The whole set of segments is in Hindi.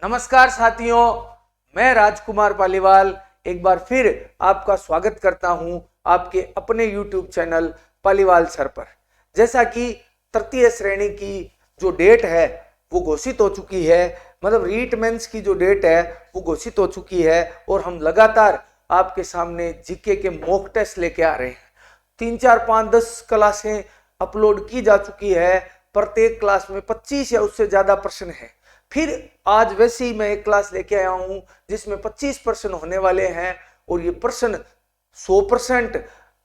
नमस्कार साथियों, मैं राजकुमार पालीवाल एक बार फिर आपका स्वागत करता हूं आपके अपने YouTube चैनल पालीवाल सर पर। जैसा कि तृतीय श्रेणी की जो डेट है वो घोषित हो चुकी है, मतलब रीट मेंस की जो डेट है वो घोषित हो चुकी है और हम लगातार आपके सामने जीके के मॉक टेस्ट लेके आ रहे हैं। 3, 4, 5, 10 क्लासें अपलोड की जा चुकी है। प्रत्येक क्लास में 25 या उससे ज्यादा प्रश्न है। फिर आज वैसे ही मैं एक क्लास लेके आया हूं जिसमें 25 प्रश्न होने वाले हैं और ये प्रश्न 100%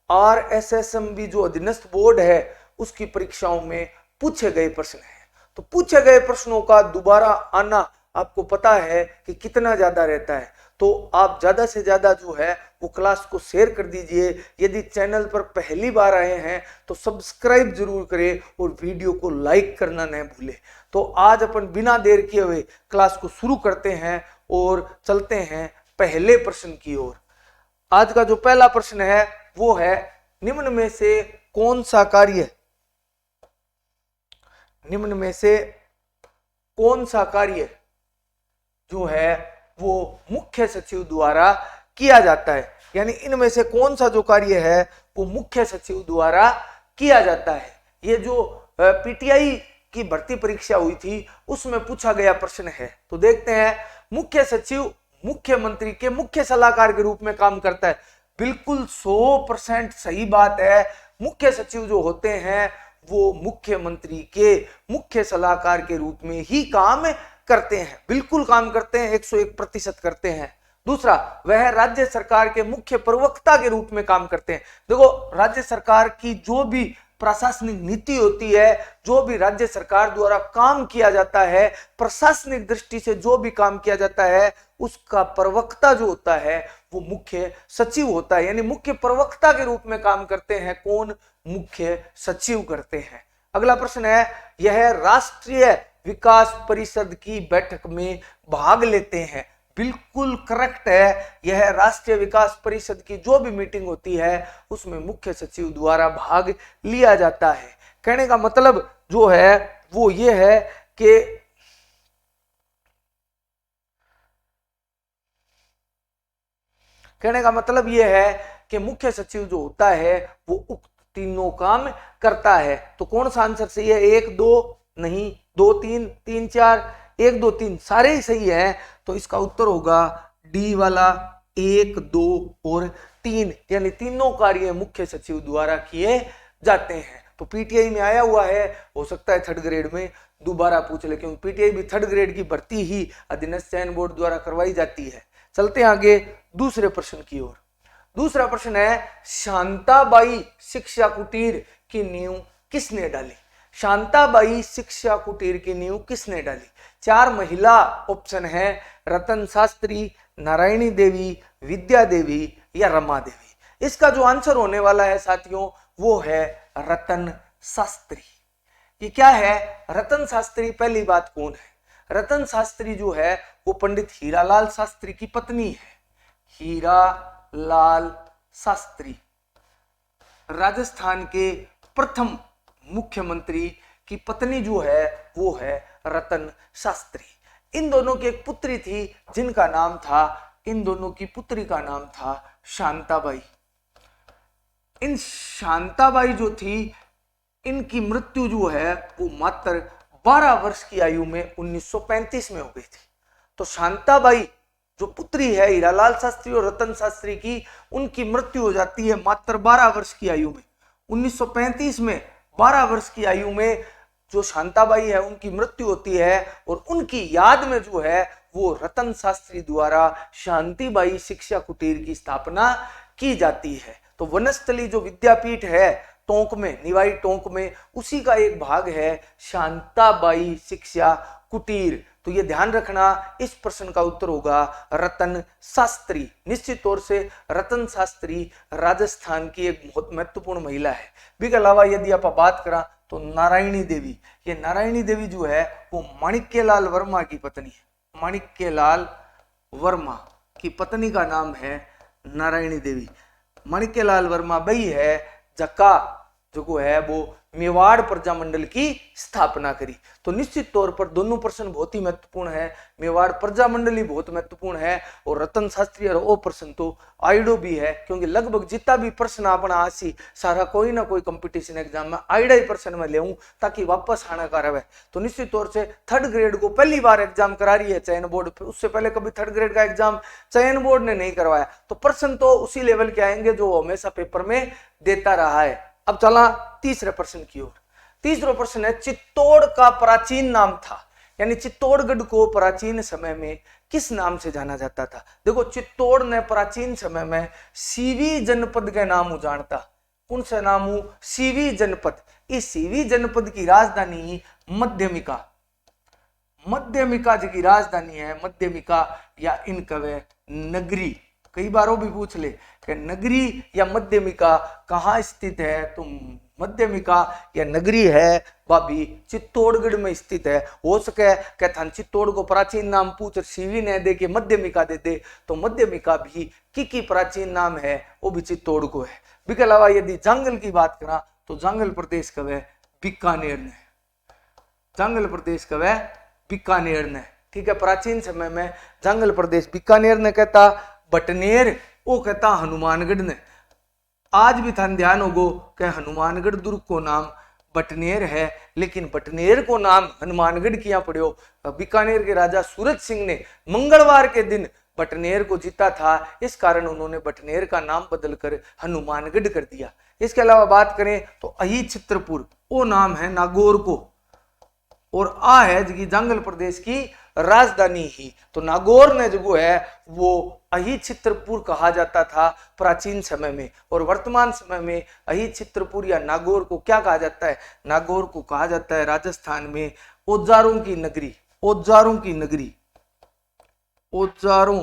RSSMB जो अधीनस्थ बोर्ड है उसकी परीक्षाओं में पूछे गए प्रश्न हैं। तो पूछे गए प्रश्नों का दोबारा आना आपको पता है कि कितना ज्यादा रहता है, तो आप ज्यादा से ज्यादा जो है वो क्लास को शेयर कर दीजिए। यदि चैनल पर पहली बार आए हैं तो सब्सक्राइब जरूर करें और वीडियो को लाइक करना न भूलें। तो आज अपन बिना देर किए हुए क्लास को शुरू करते हैं और चलते हैं पहले प्रश्न की ओर। आज का जो पहला प्रश्न है वो है, निम्न में से कौन सा कार्य जो है वो मुख्य सचिव द्वारा किया जाता है। यानी इनमें से कौन सा जो कार्य है वो मुख्य सचिव द्वारा किया जाता है। ये जो पीटीआई की भर्ती परीक्षा हुई थी उसमें पूछा गया प्रश्न है। तो देखते हैं, मुख्य सचिव मुख्यमंत्री के मुख्य सलाहकार के रूप में काम करता है। बिल्कुल 100% सही बात है। मुख्य सचिव जो होते हैं वो मुख्यमंत्री के मुख्य सलाहकार के रूप में ही काम करते हैं, बिल्कुल काम करते हैं, 101% करते हैं। दूसरा, वह राज्य सरकार के मुख्य प्रवक्ता के रूप में काम करते हैं। देखो, राज्य सरकार की जो भी प्रशासनिक नीति होती है, जो भी राज्य सरकार द्वारा काम किया जाता है, प्रशासनिक दृष्टि से जो भी काम किया जाता है, उसका प्रवक्ता जो होता है वो मुख्य सचिव होता है। यानी मुख्य प्रवक्ता के रूप में काम करते हैं कौन? मुख्य सचिव करते हैं। अगला प्रश्न है, यह राष्ट्रीय विकास परिषद की बैठक में भाग लेते हैं। बिल्कुल करेक्ट है। यह राष्ट्रीय विकास परिषद की जो भी मीटिंग होती है उसमें मुख्य सचिव द्वारा भाग लिया जाता है। कहने का मतलब जो है वो ये है कि मुख्य सचिव जो होता है वो उक्त तीनों काम करता है। तो कौन सा आंसर सही है? 1, 2 नहीं, 2, 3, 3, 4, 1, 2, 3 सारे ही सही है। तो इसका उत्तर होगा डी वाला, 1, 2 और 3। यानी तीनों कार्य मुख्य सचिव द्वारा किए जाते हैं। तो पीटीआई में आया हुआ है, हो सकता है 3rd ग्रेड में दोबारा पूछ ले, क्योंकि पीटीआई भी 3rd ग्रेड की भर्ती ही अधीनस्थ चयन बोर्ड द्वारा करवाई जाती है। चलते हैं आगे दूसरे प्रश्न की ओर। दूसरा प्रश्न है, शांताबाई शिक्षा कुटीर की नींव किसने डाली? शांताबाई शिक्षा कुटीर की नींव किसने डाली? 4 महिला ऑप्शन है, रतन शास्त्री, नारायणी देवी, विद्या देवी या रमा देवी। इसका जो आंसर होने वाला है साथियों वो है रतन शास्त्री। ये क्या है? रतन शास्त्री पहली बात कौन है? रतन शास्त्री जो है वो पंडित हीरालाल शास्त्री की पत्नी है। हीरालाल शास्त्री राजस्थान के प्रथम मुख्यमंत्री की पत्नी जो है वो है रतन शास्त्री। इन दोनों की एक पुत्री थी जिनका नाम था, इन दोनों की पुत्री का नाम था शांताबाई। इन शांताबाई जो थी इनकी मृत्यु जो है वो मात्र 12 वर्ष की आयु में 1935 में हो गई थी। तो शांताबाई जो पुत्री है हीरालाल शास्त्री और रतन शास्त्री की, उनकी मृत्यु हो जाती है मात्र 12 वर्ष की आयु में। 1935 में 12 वर्ष की आयु में जो शांताबाई है उनकी मृत्यु होती है और उनकी याद में जो है वो रतन शास्त्री द्वारा शांतिबाई शिक्षा कुटीर की स्थापना की जाती है। तो वनस्थली जो विद्यापीठ है टोंक में, निवाई टोंक में, उसी का एक भाग है शांताबाई शिक्षा कुटीर। तो ये ध्यान रखना, इस प्रश्न का उत्तर होगा रतन शास्त्री। निश्चित तौर से रतन शास्त्री राजस्थान की एक बहुत महत्वपूर्ण महिला है। इसके अलावा यदि आप बात करा तो नारायणी देवी, ये नारायणी देवी जो है वो माणिक्यलाल वर्मा की पत्नी है। माणिक्यलाल वर्मा की पत्नी का नाम है नारायणी देवी। माणिक्यलाल वर्मा बई है जका जो है वो मेवाड़ प्रजामंडल की स्थापना करी। तो निश्चित तौर पर दोनों प्रश्न बहुत ही महत्वपूर्ण है, मेवाड़ प्रजामंडल ही बहुत महत्वपूर्ण है और रतन शास्त्री और वो प्रश्न तो आइडो भी है, क्योंकि लगभग जितना भी प्रश्न अपना आसी सारा कोई ना कोई कंपटीशन एग्जाम में आइडा ही प्रश्न में ले ताकि वापस आने का रहे। तो निश्चित तौर से थर्ड ग्रेड को पहली बार एग्जाम करा रही है चयन बोर्ड, उससे पहले कभी थर्ड ग्रेड का एग्जाम चयन बोर्ड ने नहीं करवाया, तो प्रश्न तो उसी लेवल के आएंगे जो हमेशा पेपर में देता रहा है। अब चला तीसरे प्रश्न की ओर। तीसरा प्रश्न है, चित्तौड़ का प्राचीन नाम था, यानी चित्तौड़गढ़ को प्राचीन समय में किस नाम से जाना जाता था। देखो चित्तौड़ ने प्राचीन समय में सीवी जनपद के नाम उजानता। कौन सा नाम हूं? सीवी जनपद। इस सीवी जनपद की राजधानी मध्यमिका, मध्यमिका जी की राजधानी है मध्यमिका, या इन कवे नगरी। कई बार वो भी पूछ ले कि नगरी या मध्यमिका कहाँ स्थित है, तो मध्यमिका या नगरी है भाभी चित्तौड़गढ़ में स्थित है। हो सके कहता चित्तौड़ को प्राचीन नाम पूछ सीवी ने दे के मध्यमिका दे दे, तो मध्यमिका भी की प्राचीन नाम है वो भी चित्तौड़ को है। इसके अलावा यदि जंगल की बात करा तो जंगल प्रदेश कब है? बीकानेर ने। जंगल प्रदेश कब है? बीकानेर ने। ठीक है, प्राचीन समय में जंगल प्रदेश बीकानेर ने कहता, बटनेर वो कहता हनुमानगढ़ ने। आज भी थान ध्यान होगो कि हनुमानगढ़ दुर्ग को नाम बटनेर है, लेकिन बटनेर को नाम हनुमानगढ़ किया पड़ो? बीकानेर के राजा सूरज सिंह ने मंगलवार के दिन बटनेर को जीता था, इस कारण उन्होंने बटनेर का नाम बदलकर हनुमानगढ़ कर दिया। इसके अलावा बात करें तो अही चित्रपुर वो नाम है नागौर को, और आ है जी जंगल प्रदेश की राजधानी ही। तो नागौर ने जो है वो अही चित्रपुर कहा जाता था प्राचीन समय में, और वर्तमान समय में अही चित्रपुर या नागौर को क्या कहा जाता है? नागौर को कहा जाता है राजस्थान में औजारों की नगरी। औजारों की नगरी, औजारों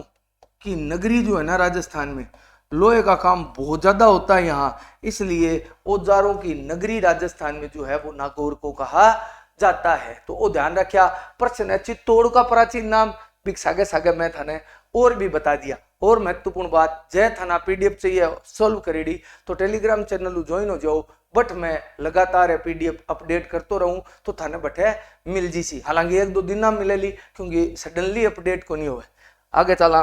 की नगरी जो है ना राजस्थान में, लोहे का काम बहुत ज्यादा होता है यहाँ, इसलिए औजारों की नगरी राजस्थान में जो है वो नागौर को कहा जाता है। तो वो ध्यान रखिया। प्रश्न है चित्तौड़ का प्राचीन नाम, सागे सागे मैं थाने और भी बता दिया। और महत्वपूर्ण बात, जय थाना पीडीएफ चाहिए सोल्व करेगी तो टेलीग्राम चैनल ज्वाइन हो जाओ, बट मैं लगातार पीडीएफ अपडेट करते रहूं तो थाने बटे मिल जी सी। हालांकि एक दो दिन ना मिलेली क्योंकि सडनली अपडेट को नहीं हुआ। आगे चला,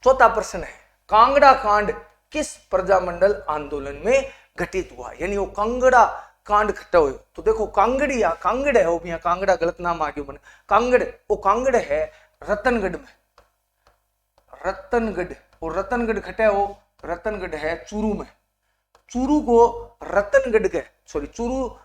चौथा प्रश्न है, कांगड़ा कांड किस प्रजामंडल आंदोलन में घटित हुआ? यानी वो कांगड़ा कांड खट्टा हुए। तो देखो कांगड़िया कांगड़ है, वो भी कांगड़ा गलत नाम आ गया बने, कांगड़ वो कांगड़ है रतनगढ़ में, रतनगढ़, और रतनगढ़ खट्टा वो रतनगढ़ है चूरू में। चूरू को रतनगढ़ के चूरू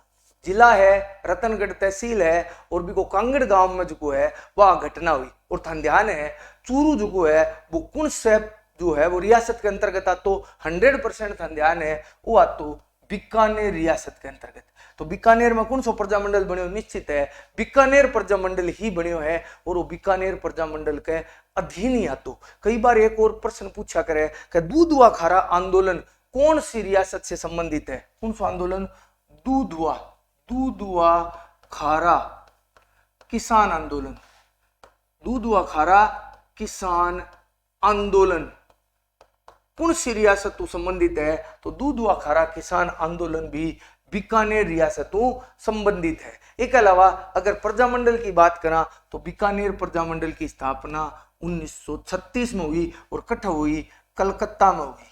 जिला है, रतनगढ़ तहसील है, और भी को कांगड़ गांव में जो है वह घटना हुई। और थान ध्यान है चूरू जो है वो कौन से जो है वो रियासत के अंतर्गत आतो 100% थान ध्यान है वो आतो बीकानेर रियासत के अंतर्गत। तो बीकानेर में कौन सा प्रजामंडल बनो? निश्चित है बीकानेर प्रजामंडल ही बनो है, और वो बीकानेर प्रजामंडल के अधीन ही आतो। कई बार एक और प्रश्न पूछा करे कि दूधवा खारा आंदोलन कौन सी रियासत से संबंधित है? कौन सा आंदोलन? दूधवा, दूधवा खारा किसान आंदोलन, दूधवा खारा किसान आंदोलन कौन सी रियासत तो संबंधित है? तो दूधवा खारा किसान आंदोलन भी बीकानेर रियासत तो संबंधित है। एक अलावा अगर प्रजामंडल की बात करा तो बीकानेर प्रजामंडल की स्थापना 1936 में हुई और कट्ठा हुई कलकत्ता में हुई।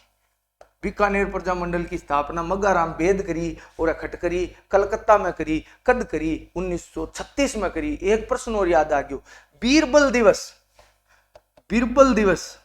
बीकानेर प्रजामंडल की स्थापना मगाराम बेद करी और अखट करी कलकत्ता में करी, कद करी 1936 में करी। एक प्रश्न और याद आ गयो, बीरबल दिवस, बीरबल दिवस,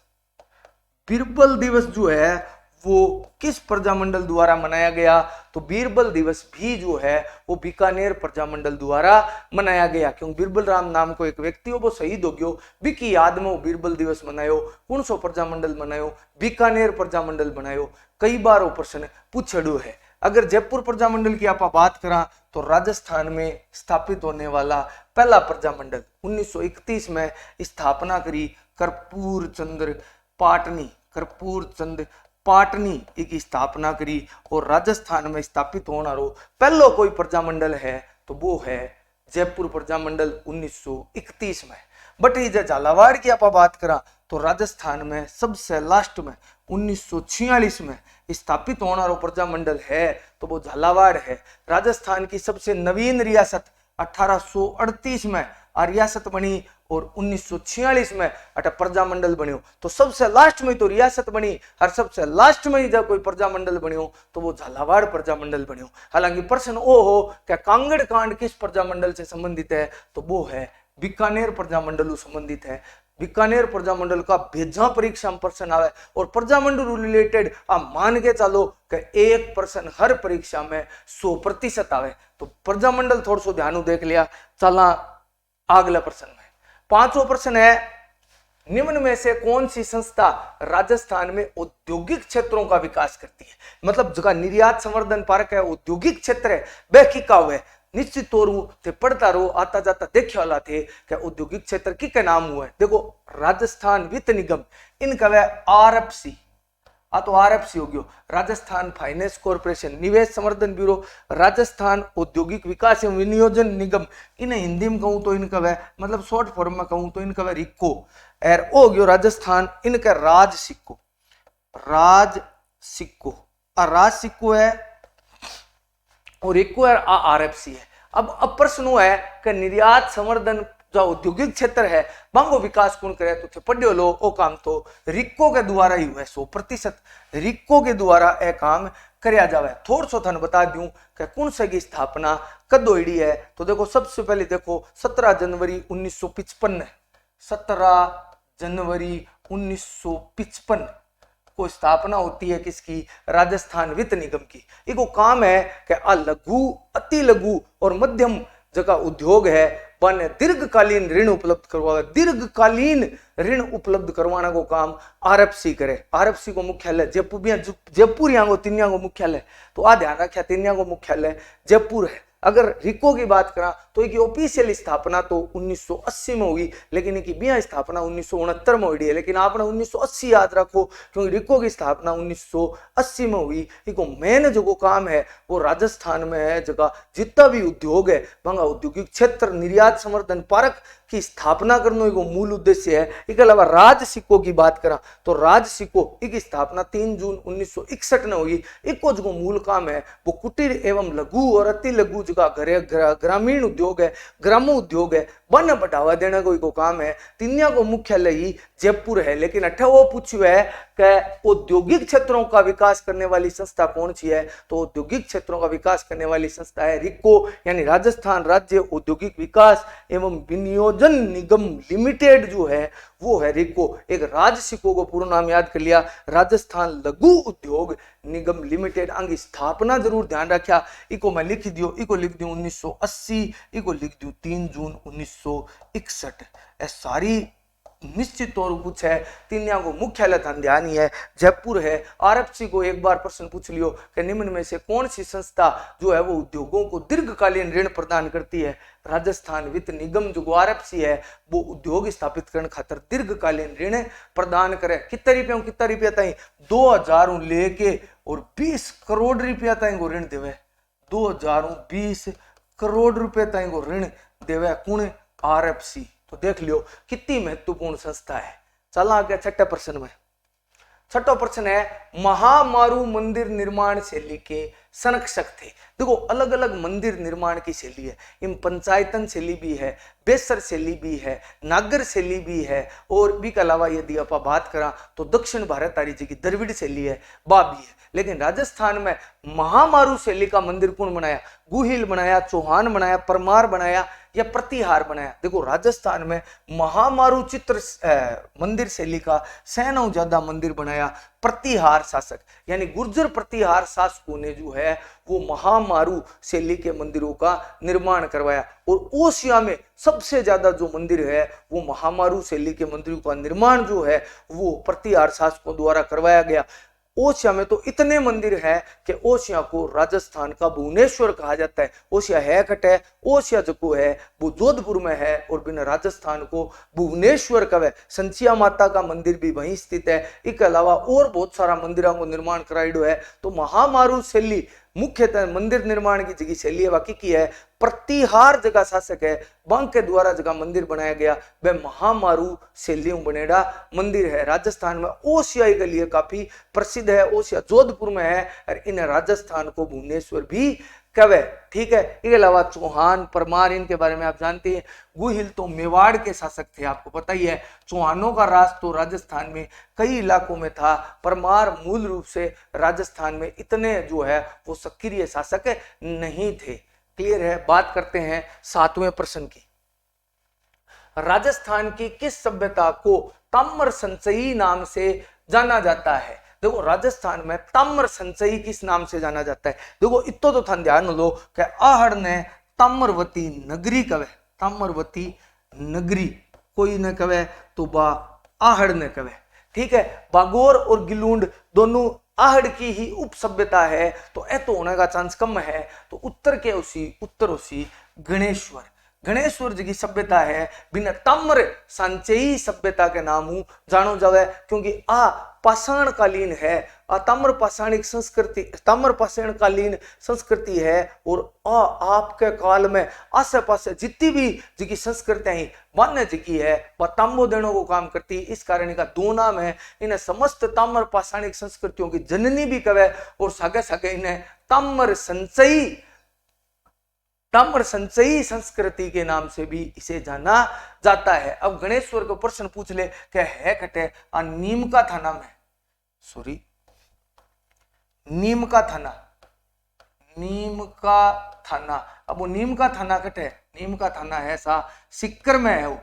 बीरबल दिवस जो है वो किस प्रजामंडल द्वारा मनाया गया? तो बीरबल दिवस भी जो है वो बीकानेर प्रजामंडल द्वारा मनाया गया, क्योंकि बीरबल राम नाम को एक व्यक्ति हो वो शहीद हो गयो, बीकी याद में वो बीरबल दिवस मनायो। कौन सो प्रजामंडल मनायो? बीकानेर प्रजामंडल बनायो। कई बार वो प्रश्न पूछड़ो है। अगर जयपुर प्रजामंडल की आप बात करा तो राजस्थान में स्थापित होने वाला पहला प्रजामंडल 1931 में स्थापना करी कर्पूर चंद्र पाटनी, कर्पूर चंद पाटनी की स्थापना करी, और राजस्थान में स्थापित होना रो पहलो कोई प्रजामंडल है तो वो है जयपुर प्रजामंडल 1931 में। बट ये झालावाड़ की आप बात करा तो राजस्थान में सबसे लास्ट में 1946 में स्थापित होना और प्रजामंडल है तो वो झालावाड़ है। राजस्थान की सबसे नवीन रियासत 1838 में रियासत बनी और 1946 में अटा प्रजामंडल बन्यो। तो सबसे लास्ट में तो रियासत बनी और सबसे लास्ट में जब कोई प्रजामंडल बन्यो तो वो झालावाड़ प्रजामंडल बन्यो। हालांकि प्रश्न वो हो कि कांगड़ कांड किस प्रजामंडल से संबंधित है तो वो है बीकानेर प्रजामंडल संबंधित है। बीकानेर प्रजामंडल का भेजा परीक्षा में प्रश्न आवे और प्रजामंडल रिलेटेड आप मान के चलो कि एक प्रश्न हर परीक्षा में 100% आवे। तो प्रजामंडल थोड़ा सा ध्यान देख लिया। चला अगला प्रश्न में, पांचवा प्रश्न है, निम्न में से कौन सी संस्था राजस्थान में औद्योगिक क्षेत्रों का विकास करती है? मतलब जगह निर्यात संवर्धन पार्क है, औद्योगिक क्षेत्र है, वह की का हुआ है। निश्चित तौर थे पढ़ता रहो, आता जाता देखे वाला थे क्या औद्योगिक क्षेत्र की क्या नाम हुआ है। देखो राजस्थान वित्त निगम, इनका वह आरएफसी, तो आरएफसी हो गयो राजस्थान फाइनेंस कॉर्पोरेशन, निवेश संवर्धन ब्यूरो, राजस्थान औद्योगिक विकास एवं विनियोजन निगम, इन्हें हिंदी में कहूं तो इनका वह मतलब शॉर्ट फॉर्म में कहूं तो इनका वह रिको एर हो गयो राजस्थान, इनका राज सिक्को, राज सिक्को है और रिको एर आरएफसी है। अब प्रश्न है कि निर्यात संवर्धन जो औद्योगिक क्षेत्र है बांगो विकास कौन करे तो पढ़ो लो ओ काम तो रिको के द्वारा ही हुआ 100% रिको के द्वारा यह काम करया जावे। थोड़ा सा थाने बता दूं कि कौन से की स्थापना कद होड़ी है तो देखो सबसे पहले देखो 17 जनवरी 1955 17 जनवरी 1955 को स्थापना होती है किसकी? राजस्थान वित्त निगम की। इको काम है कि लघु अति लघु और मध्यम जगह उद्योग है वन दीर्घकालीन ऋण उपलब्ध करवा, दीर्घकालीन ऋण उपलब्ध करवाना को काम आरएफसी करे। आरएफसी को मुख्यालय जयपुर यहाँ को तिनिया को मुख्यालय, तो आ ध्यान रखा तिनिया को मुख्यालय जयपुर है। अगर रिको की बात करा तो इनकी ऑफिशियल स्थापना तो 1980 में हुई, लेकिन इनकी बिया स्थापना 1969 में हुई है। लेकिन आपने 1980 याद रखो क्योंकि रिको की स्थापना 1980 में हुई। इनको मेन जो काम है वो राजस्थान में है, जगह जितना भी उद्योग है वहां औद्योगिक क्षेत्र निर्यात संवर्धन पार्क की स्थापना करना इको मूल उद्देश्य है। इसके अलावा राज सिक्को की बात करा तो राज सिक्को की स्थापना 3 जून 1961 में हुई। इको जो मूल काम है वो कुटीर एवं लघु और अति लघु ग्रामीण उद्योग है, ग्रामो उद्योग है, वन बढ़ावा देने को इको काम है। तिनिया को मुख्यालय ही जयपुर है। लेकिन अठा वो पूछू है कि औद्योगिक क्षेत्रों का विकास करने वाली संस्था कौन सी है तो औद्योगिक क्षेत्रों का विकास करने वाली संस्था है रिको, यानी राजस्थान राज्य औद्योगिक विकास एवं विनियोजन निगम लिमिटेड जो है वो है रिको। एक राज सिक्को को पूरा नाम याद कर लिया, राजस्थान लघु उद्योग निगम लिमिटेड। आगे स्थापना जरूर ध्यान रखा, इको मैं लिख दियो, इको लिख दूं 1980, इको लिख दूं 3 जून 1961। ए सारी निश्चित तौर पर पूछे। तिनिया को मुख्यालय ध्यान ही है जयपुर है। आरएफसी को एक बार प्रश्न पूछ लियो कि निम्न में से कौन सी संस्था जो है वो उद्योगों को दीर्घकालीन ऋण प्रदान करती है? राजस्थान वित्त निगम जो आरएफसी है वो उद्योग स्थापित करने खातर दीर्घकालीन ऋण प्रदान करे। कितना रुपया तक 2000 लेके और 20 करोड़ रुपया तक को ऋण देवे। 2020 करोड़ रुपए तक को ऋण देवे कौन? आरएफसी। तो देख लियो कितनी महत्वपूर्ण संस्था है। चला आगे छठे प्रश्न में। छठा प्रश्न है, महामारू मंदिर निर्माण शैली के संरक्षक थे। देखो अलग अलग मंदिर निर्माण की शैली है, इन पंचायतन शैली भी है, बेसर शैली भी है, नागर शैली भी है और भी के अलावा यदि आप बात करा तो दक्षिण भारत आरी जी की द्रविड़ शैली है, वह भी है। लेकिन राजस्थान में महामारू शैली का मंदिर कौन बनाया? गुहिल बनाया, चौहान बनाया, परमार बनाया या प्रतिहार बनाया? देखो राजस्थान में महामारू चित्र मंदिर शैली का 9 ज्यादा मंदिर बनाया प्रतिहार शासक यानी गुर्जर प्रतिहार शासकों ने जो है वो महामारू शैली के मंदिरों का निर्माण करवाया। और ओसिया में सबसे ज्यादा जो मंदिर है वो महामारू शैली के मंदिरों का निर्माण जो है वो प्रतिहार शासकों द्वारा करवाया गया। ओसिया में तो इतने मंदिर हैं कि ओसिया को राजस्थान का भुवनेश्वर कहा जाता है। ओसिया है कटे, ओसिया जो है वो जोधपुर में है और बिना राजस्थान को भुवनेश्वर का है। संचिया माता का मंदिर भी वहीं स्थित है। इसके अलावा और बहुत सारा मंदिरों को निर्माण कराइडो है। तो महामारू शैली मुख्यतः मंदिर निर्माण की जगह शैली बाकी की है। प्रतिहार जगह शासक है बांके द्वारा जगह मंदिर बनाया गया वह महामारू शैलियों बनेड़ा मंदिर है। राजस्थान में ओसियाई के लिए काफी प्रसिद्ध है, ओसिया जोधपुर में है और इन राजस्थान को भुवनेश्वर भी कवे। ठीक है, इसके अलावा चौहान परमार इनके बारे में आप जानते हैं। गुहिल तो मेवाड़ के शासक थे, आपको पता ही है। चौहानों का राज तो राजस्थान में कई इलाकों में था। परमार मूल रूप से राजस्थान में इतने जो है वो सक्रिय शासक नहीं थे। क्लियर है। बात करते हैं 7वें प्रश्न की। राजस्थान की किस सभ्यता को ताम्र संचयी नाम से जाना जाता है? देखो राजस्थान में ताम्र संचयी किस नाम से जाना जाता है? देखो इतो तो था ध्यान लो कि आहड़ ने ताम्रवती नगरी कवे, ताम्रवती नगरी कोई न कवे तो बा आहड़ ने कवे। ठीक है, बागोर और गिलूंड दोनों आहड़ की ही उप सभ्यता है, तो ए तो होने का चांस कम है। तो उत्तर उसी गणेश्वर, गणेश्वर जी की सभ्यता है बिना ताम्र संचयी सभ्यता के नाम जानो जावे, क्योंकि आ पाषाण कालीन है, ताम्र पाषाणिक संस्कृति, ताम्र पाषाण कालीन संस्कृति है। और आपके काल में आसे पास जितनी भी जी की संस्कृतियां ही मान्य जी की है वह तांबो देने को काम करती है। इस कारण इनका दो नाम है। इन्हें समस्त ताम्र पाषाणिक संस्कृतियों की जननी भी कहे और सागे सागे इन्हें ताम्र संचयी संस्कृति के नाम से भी इसे जाना जाता है। अब गणेश्वर को प्रश्न पूछ ले क्या है कटे नीम का थाना में, सॉरी नीम का थाना, नीम का थाना। अब वो नीम का थाना कटे, नीम का थाना है सा सिक्कर में है, वो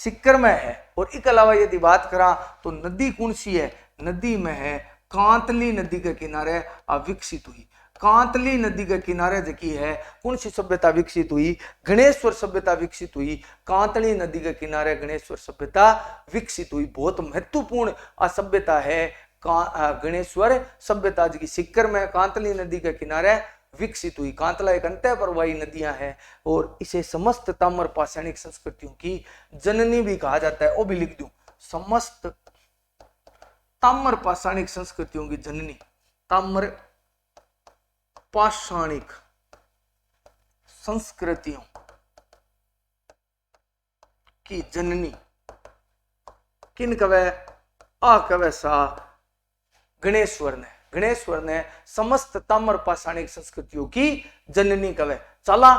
सिक्कर में है। और इसके अलावा यदि बात करा तो नदी कौन सी है? नदी में है कांतली नदी के किनारे विकसित हुई। कांतली नदी के किनारे जकी है कौन सी सभ्यता विकसित हुई? गणेश्वर सभ्यता विकसित हुई। कांतली नदी के किनारे गणेश्वर सभ्यता विकसित हुई। बहुत महत्वपूर्ण सभ्यता है गणेश्वर सभ्यता जी की सिक्कर में कांतली नदी के किनारे विकसित हुई। कांतला एक अंतः प्रवाही नदियां हैं और इसे समस्त ताम्र पाषाणिक संस्कृतियों की जननी भी कहा जाता है। वो भी लिख दूं, समस्त ताम्र पाषाणिक संस्कृतियों की जननी, ताम्र पाषाणिक संस्कृतियों की जननी किन कवे? कवे सा गणेश्वर ने। गणेश्वर ने समस्त ताम्र पाषाणिक संस्कृतियों की जननी कवे। चला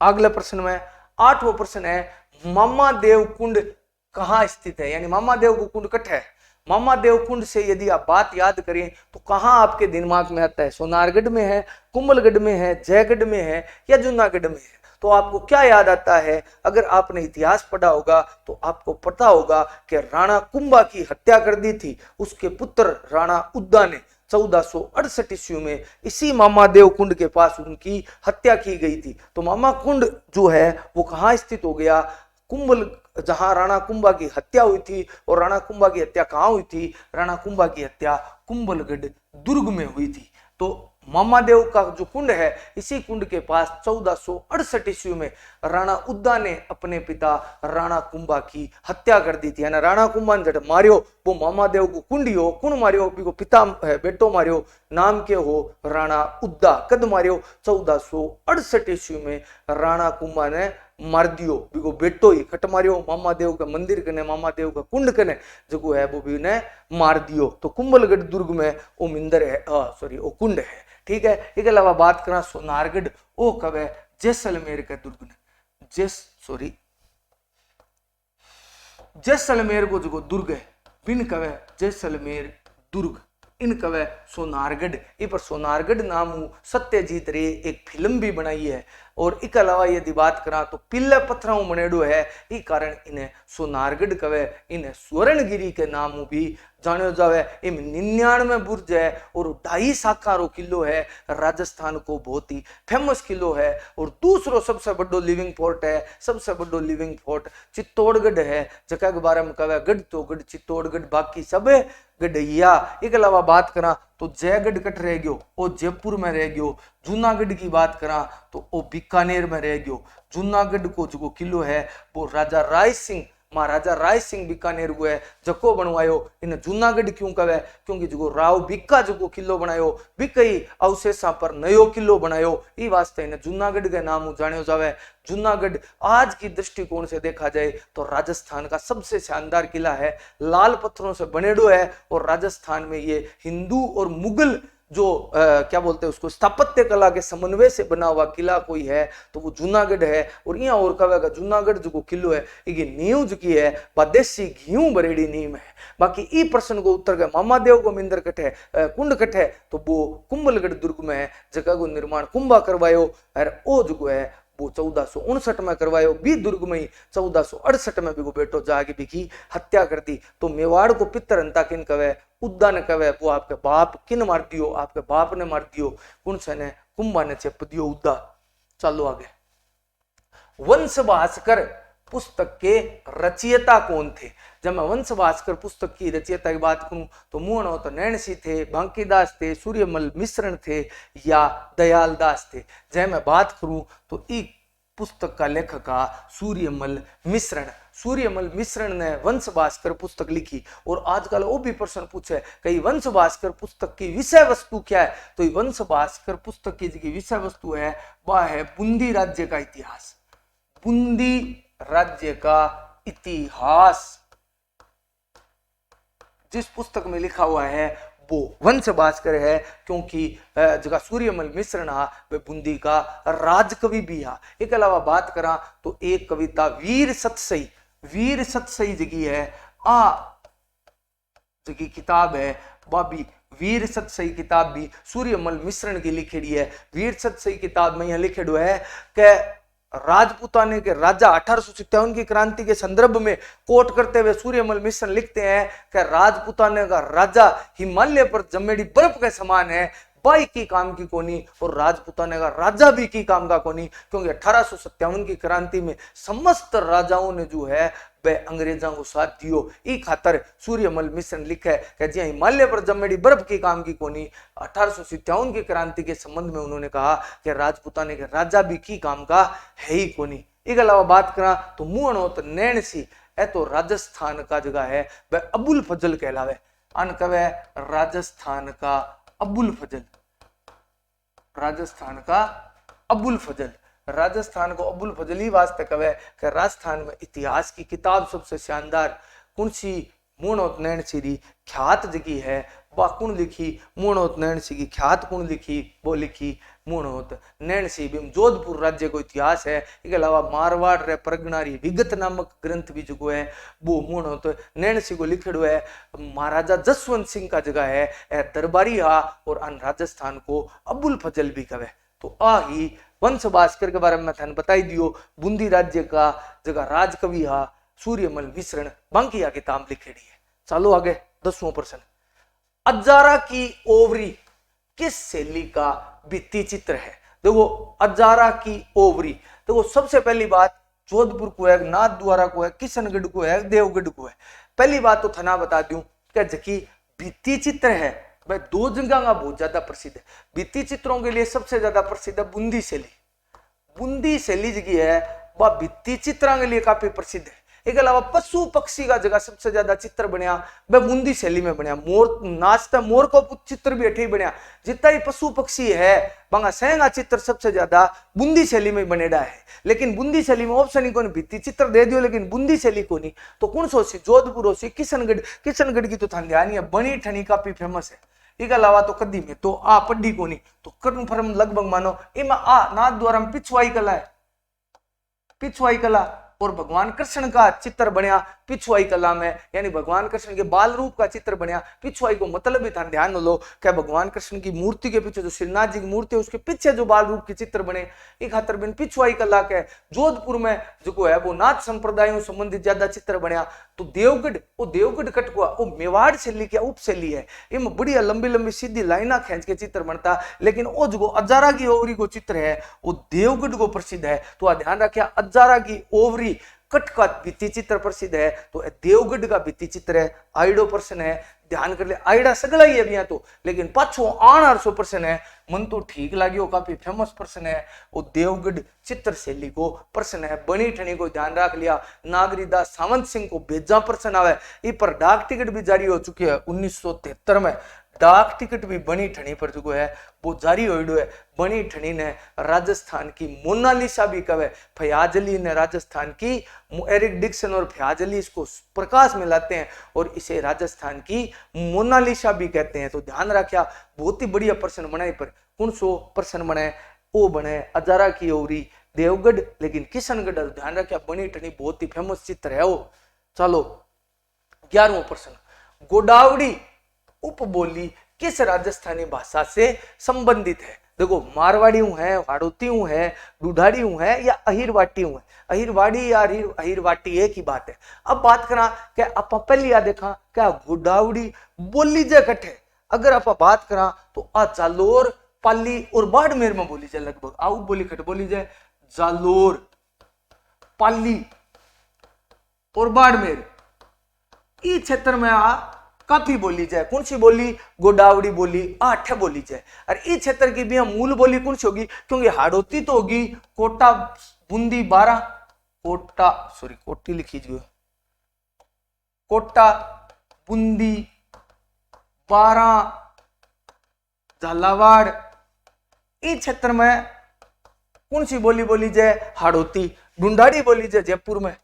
अगले प्रश्न में 8वां प्रश्न है मामा देव कुंड कहां स्थित है? यानी मामा देव को कुंड कट है। मामा देव कुंड से यदि आप बात याद करें तो कहां आपके दिमाग में आता है? सोनारगढ़ में है, कुंभलगढ़ में है, जयगढ़ में है या जूनागढ़ में है? तो आपको क्या याद आता है? अगर आपने इतिहास पढ़ा होगा तो आपको पता होगा कि राणा कुंभा की हत्या कर दी थी उसके पुत्र राणा उद्दा ने 1468 ईस्वी में इसी मामा देव कुंड के पास उनकी हत्या की गई थी। तो मामा कुंड जो है वो कहाँ स्थित हो गया? कुंभल, जहां राणा कुंभा की हत्या हुई थी। और राणा कुंभा की हत्या कहाँ हुई थी? राणा कुंभा की हत्या कुंभलगढ़ दुर्ग में हुई थी। तो मामा देव का जो कुंड है इसी कुंड के पास 1468 ईस्वी में राणा उद्दा ने अपने पिता राणा कुंभा की हत्या कर दी थी। यानी राणा कुंभा ने जब मारियो वो मामा देव को कुंडियो कुण मारियो को पिता बेटो मारियो नाम के हो राणा उद्दा। कद मारियो? 1468 ईस्वी में राणा कुंभा ने मार दियो बिको बेटो ही कट मारियो। मामा देव का मंदिर कने, मामा देव का कुंड कने जो है वो भी ने मार दियो। तो कुंभलगढ़ दुर्ग में वो मंदिर है, सॉरी वो कुंड है। ठीक है, इसके अलावा बात करा सोनारगढ़ वो कब है? जैसलमेर के दुर्ग ने, जैसलमेर को जो दुर्ग है बिन कवे जैसलमेर दुर्ग, इन कवे सोनारगढ़। इन पर सोनारगढ़ नाम सत्यजीत रे एक फिल्म भी बनाई है। और इसके अलावा यदि बात करा तो पिल्ले पत्थरों मनेडो है, इस कारण इन्हें सोनारगढ़ कवे। इन्हें स्वर्णगिरी के नाम भी जानो जावे। इनमें 99 बुर्ज है और 2.5 शाखारो किलो है। राजस्थान को बहुत ही फेमस किलो है। और दूसरो सबसे बड़ो लिविंग फोर्ट है, सबसे बड़ो लिविंग फोर्ट चित्तौड़गढ़ है। जगह के बारे में कहे गढ़ तो गढ़ चित्तौड़गढ़, बाकी सब गढ़िया। इसके अलावा बात करा तो जयगढ़ कट रह गयो, वो जयपुर में रह गयो। जूनागढ़ की बात करा तो वो बीकानेर में रह गयो। जूनागढ़ को जो किलो है वो राजा राय सिंह महाराजा राय सिंह बीकानेर हुए जको बनवायो। इन जूनागढ़ क्यों कहे, क्योंकि जो राव बीका जो किलो बनायो बीकई अवशेषा पर नयो किलो बनायो, ई वास्ते इन जूनागढ़ के नाम जानियो जावे। जूनागढ़ आज की दृष्टिकोण से देखा जाए तो राजस्थान का सबसे शानदार किला है, लाल पत्थरों से बनेडो है। और राजस्थान में ये हिंदू और मुगल जो क्या बोलते हैं उसको स्थापत्य कला के समन्वय से बना हुआ किला कोई है तो वो जूनागढ़ है। और यहाँ और कहेगा जूनागढ़ जो किलो है ये नींव जो की है देसी घी भरेड़ी नीम है। बाकी ई प्रश्न को उत्तर के मामादेव को मिंदर कटे कुंड कटे तो वो कुंभलगढ़ दुर्ग में है, जगह को निर्माण कुंभा करवायो और वो जो है वो 1459 में करवायो। भी दुर्ग में ही 1468 में भी वो बेटो जाके बिकी हत्या कर दी। तो मेवाड़ को पितर हंता किन कवे, उद्दा ने कवे वो आपके बाप किन मार दियो, आपके बाप ने मार दियो, कौन से ने कुंभा ने चेप दियो उद्दा। चलो आगे। वंश भास्कर पुस्तक के रचयिता कौन थे? जब मैं वंश भास्कर पुस्तक की रचयिता की बात करूं तो मुहणो तो नैणसी थे, बांकीदास थे, सूर्यमल मिश्रण थे या दयाल दास थे। जब मैं बात करूं तो इस पुस्तक का लेखक सूर्यमल मिश्रण। सूर्यमल मिश्रण ने वंश भास्कर पुस्तक लिखी। और आजकल वो भी प्रश्न पूछे कि वंश भास्कर पुस्तक की विषय वस्तु क्या है, तो वंश भास्कर पुस्तक की विषय वस्तु है वह है बूंदी राज्य का इतिहास। बूंदी राज्य का इतिहास जिस पुस्तक में लिखा हुआ है वो वंश भास्कर है, क्योंकि जगह सूर्यमल मिश्रण वे बूंदी का राजकवि भी है। एक अलावा बात करा तो एक कविता वीर सतसई जगी है जगी किताब है बाबी वीर सतसई किताब भी सूर्यमल मिश्रण की लिखेड़ी है। वीर सतसई किताब में यह लिखेड़ो है कि राजपूताने के राजा 1857 की क्रांति के संदर्भ में कोट करते हुए सूर्यमल मिश्रण लिखते हैं कि राजपूताने का राजा हिमालय पर जमेड़ी बर्फ के समान है, बाई की काम की कोनी, और राजपूताने का राजा भी की काम का कोनी, क्योंकि 1857 की क्रांति में समस्त राजाओं ने जो है वे अंग्रेजों को साथ दियो। ई खातर सूर्यमल मिश्रण लिखे कि जी हिमालय पर जमेड़ी बर्फ की काम की कोनी। 1857 की क्रांति के संबंध में उन्होंने कहा कि राजपूताने के राजा भी की काम का है ही कोनी। इसके अलावा बात करा तो मुहणोत नैणसी ए तो राजस्थान का जगह है वह अबुल फजल कहलावे। अन कवे राजस्थान का अबुल फजल, राजस्थान का अबुल फजल। राजस्थान को अबुल फजल ही वास्ते कवे कि राजस्थान में इतिहास की किताब सबसे शानदार कौन सी मुहणोत नैणसी री ख्यात जगी है वह कौन लिखी? मुहणोत नैणसी की ख्यात कौन लिखी? वो लिखी मुहणोत नैणसी। जोधपुर राज्य को इतिहास है। इसके अलावा मारवाड़ रे परगनारी विगत नामक ग्रंथ भी जो है वो मुहणोत नैणसी को लिखेड़ो है। महाराजा जसवंत सिंह का जगह है दरबारी और अन राजस्थान को अबुल फजल भी कहे। तो आ ही वंश भास्कर के बारे में थाने बताई दियो। बूंदी राज्य का जगह राजकवि सूर्यमल मिश्रण, बाकी आगे ताम लिखेड़ी है। चलो आगे 10वां प्रश्न। अजारा की ओवरी किस शैली का भित्ति चित्र है? देखो अजारा की ओवरी, देखो सबसे पहली बात जोधपुर को है, नाथद्वारा को है, किशनगढ़ को है, देवगढ़ को है। पहली बात तो थाना बता दूं कि जकी भित्ति चित्र है वह दो जगह का बहुत ज्यादा प्रसिद्ध है। भित्ति चित्रों के लिए सबसे ज्यादा प्रसिद्ध है बूंदी शैली। बूंदी शैली जगी है वह भित्ति चित्रों के लिए काफी प्रसिद्ध है। एक अलावा पशु पक्षी का जगह सबसे ज्यादा चित्र बनया वह बूंदी शैली में बनया। मोर नाचता मोर को चित्र भी अठे ही बनया। जितना ही पशु पक्षी है बंगा सहंगा चित्र सबसे ज्यादा बूंदी शैली में बनेड़ा है। लेकिन बूंदी शैली में ऑप्शन ही कोनी, भित्ति चित्र दे दियो लेकिन बूंदी शैली कोनी। तो कौन सो सी? जोधपुर सी, किशनगढ़। किशनगढ़ की तो थान ध्यान है बनी ठनी काफी फेमस है। इसके अलावा तो कदी में तो पढ़ी कोनी। तो कन्फर्म लगभग मानो इमा नाथद्वारा में पिछवाई कला है, पिछवाई कला। और भगवान कृष्ण का चित्र बनया पिछवाई कला में, यानी भगवान कृष्ण के बाल रूप का चित्र बनया पिछवाई को। मतलब भी था ध्यान लो क्या भगवान कृष्ण की मूर्ति के पीछे जो श्रीनाथ जी की मूर्ति है उसके पीछे जो बाल रूप के चित्र बने एक खातर बिन पिछवाई कला के। जोधपुर में जो है वो नाथ संप्रदायों संबंधित ज्यादा चित्र बनया। तो देवगढ़, वो देवगढ़ कटकुआ वो मेवाड़ शैली क्या उप शैली है। इनमें बढ़िया लंबी लंबी सीधी लाइना खींच के चित्र बनता। लेकिन वो जो अजारा की ओवरी को चित्र है वो देवगढ़ को प्रसिद्ध है। तो ध्यान रखिए अजारा की ओवरी कट का भित्ति चित्र प्रसिद्ध है तो देवगढ़ का भित्ति चित्र है। आइडो प्रश्न है ध्यान कर ले आइडा सगला ही है अभी तो, लेकिन पाछो आना 100 प्रश्न है मन तो ठीक लगे, काफी फेमस प्रश्न है वो देवगढ़ चित्रशैली को प्रश्न है। बनी ठनी को ध्यान रख लिया, नागरीदास सावंत सिंह को भेजा प्रश्न आवे, इ पर डाक टिकट भी जारी हो चुकी है 1973 में। डाक टिकट भी बनी ठनी पर जो है वो जारी हो है। बनी ठनी ने राजस्थान की मोनालिसा भी कहे, फयाज अली ने राजस्थान की, एरिक डिक्सन और फयाज अली इसको प्रकाश में लाते हैं और इसे राजस्थान की मोनालिसा भी कहते हैं। तो ध्यान रखिया, बहुत ही बढ़िया प्रश्न बनाए पर कौन सो प्रश्न बने वो बने अजारा की ओरी देवगढ़, लेकिन किशनगढ़ ध्यान रखिया। बनी ठनी बहुत ही फेमस चित्र है वो। चलो 11वां प्रश्न, गोडावड़ी उपबोली किस राजस्थानी भाषा से संबंधित है? देखो मारवाड़ी है, हाड़ौती है, ढूढ़ाड़ी है या अहिरवाटी है। अहिरवाड़ी या अहिरवाटी एक ही बात है। अब बात करा कि आप पहले या देखा क्या गोडावड़ी बोली जाए कट्ठे, अगर आप बात करा तो आ जालोर, पाली और बाड़मेर में बोली जाए लगभग। आउ बोली कट बोली जाए जालोर, पाली और बाड़मेर, इस क्षेत्र में काफी बोली जाए। कौन सी बोली? गोडावड़ी बोली 8 बोली जाए। और इस क्षेत्र की भी मूल बोली कौन सी होगी? क्योंकि हाड़ौती तो होगी कोटा बूंदी 12, कोटी लिखी जो कोटा बूंदी 12 झालावाड़, इस क्षेत्र में कौन सी बोली बोली जाए? हाड़ौती। ढूंढाड़ी बोली जाए जयपुर में।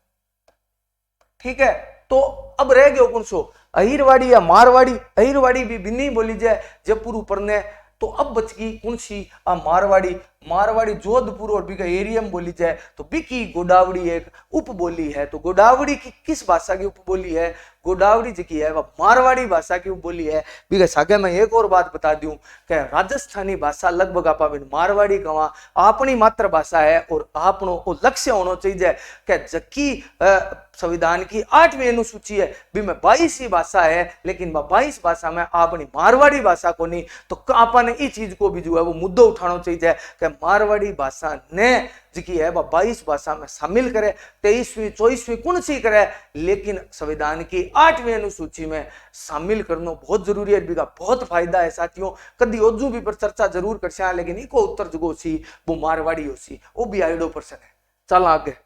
ठीक है, तो अब रह गयो कौन सो? अहिरवाड़ी या मारवाड़ी। अहिरवाड़ी भी बिन्नी बोली जाए जयपुर ऊपर ने। तो अब बच गई कौन सी? मारवाड़ी। मारवाड़ी जोधपुर और बिका एरिया में बोली जाए। तो बिकी गोडावड़ी एक उपबोली है। तो गोडावड़ी की किस भाषा की उपबोली है? गोडावड़ी जी की है वह मारवाड़ी भाषा की उपबोली है। बिका सागे मैं एक और बात बता दूं कि राजस्थानी भाषा लगभग आप मारवाड़ी कवा अपनी मातृभाषा है और आपनो वो लक्ष्य होना चाहिए कि जबकि संविधान की 8वीं अनुसूची है भी में 22 ही भाषा है, लेकिन 22 भाषा में अपनी मारवाड़ी भाषा को नहीं। तो आपने इस चीज को भी जो है वो मुद्दा उठाना चाहिए कि मारवाड़ी भाषा ने जी है वह 22 भाषा में शामिल करे, 23वीं 24वीं कौन सी करे, लेकिन संविधान की 8वीं अनुसूची में शामिल करना बहुत जरूरी है। बिका बहुत फायदा है साथियों। कदी ओजू भी पर चर्चा जरूर कर, लेकिन इको उत्तर जो सी वो मारवाड़ी हो सी, वो भी आइडो पर्सन है। चल आगे,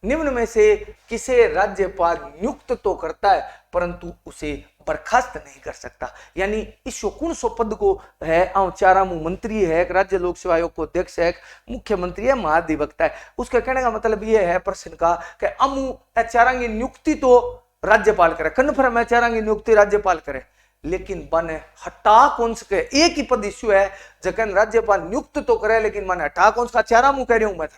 निम्न में से किसे राज्यपाल नियुक्त तो करता है परंतु उसे बर्खास्त नहीं कर सकता? यानी इस कौन सो पद को है? चारामू मंत्री है, एक राज्य लोक सेवा आयोग को अध्यक्ष है, मुख्यमंत्री है, महाधिवक्ता है। उसके कहने का मतलब यह है प्रश्न का कि अमू चारांगी नियुक्ति तो राज्यपाल करे, कन्फर्म है चारांगी नियुक्ति राज्यपाल करे, लेकिन बने हटा कौन सके? एक ही पद इश्यू है जखन राज्यपाल नियुक्त तो करे लेकिन माने हटा कौन सका? चारामू कह रही हूं मैं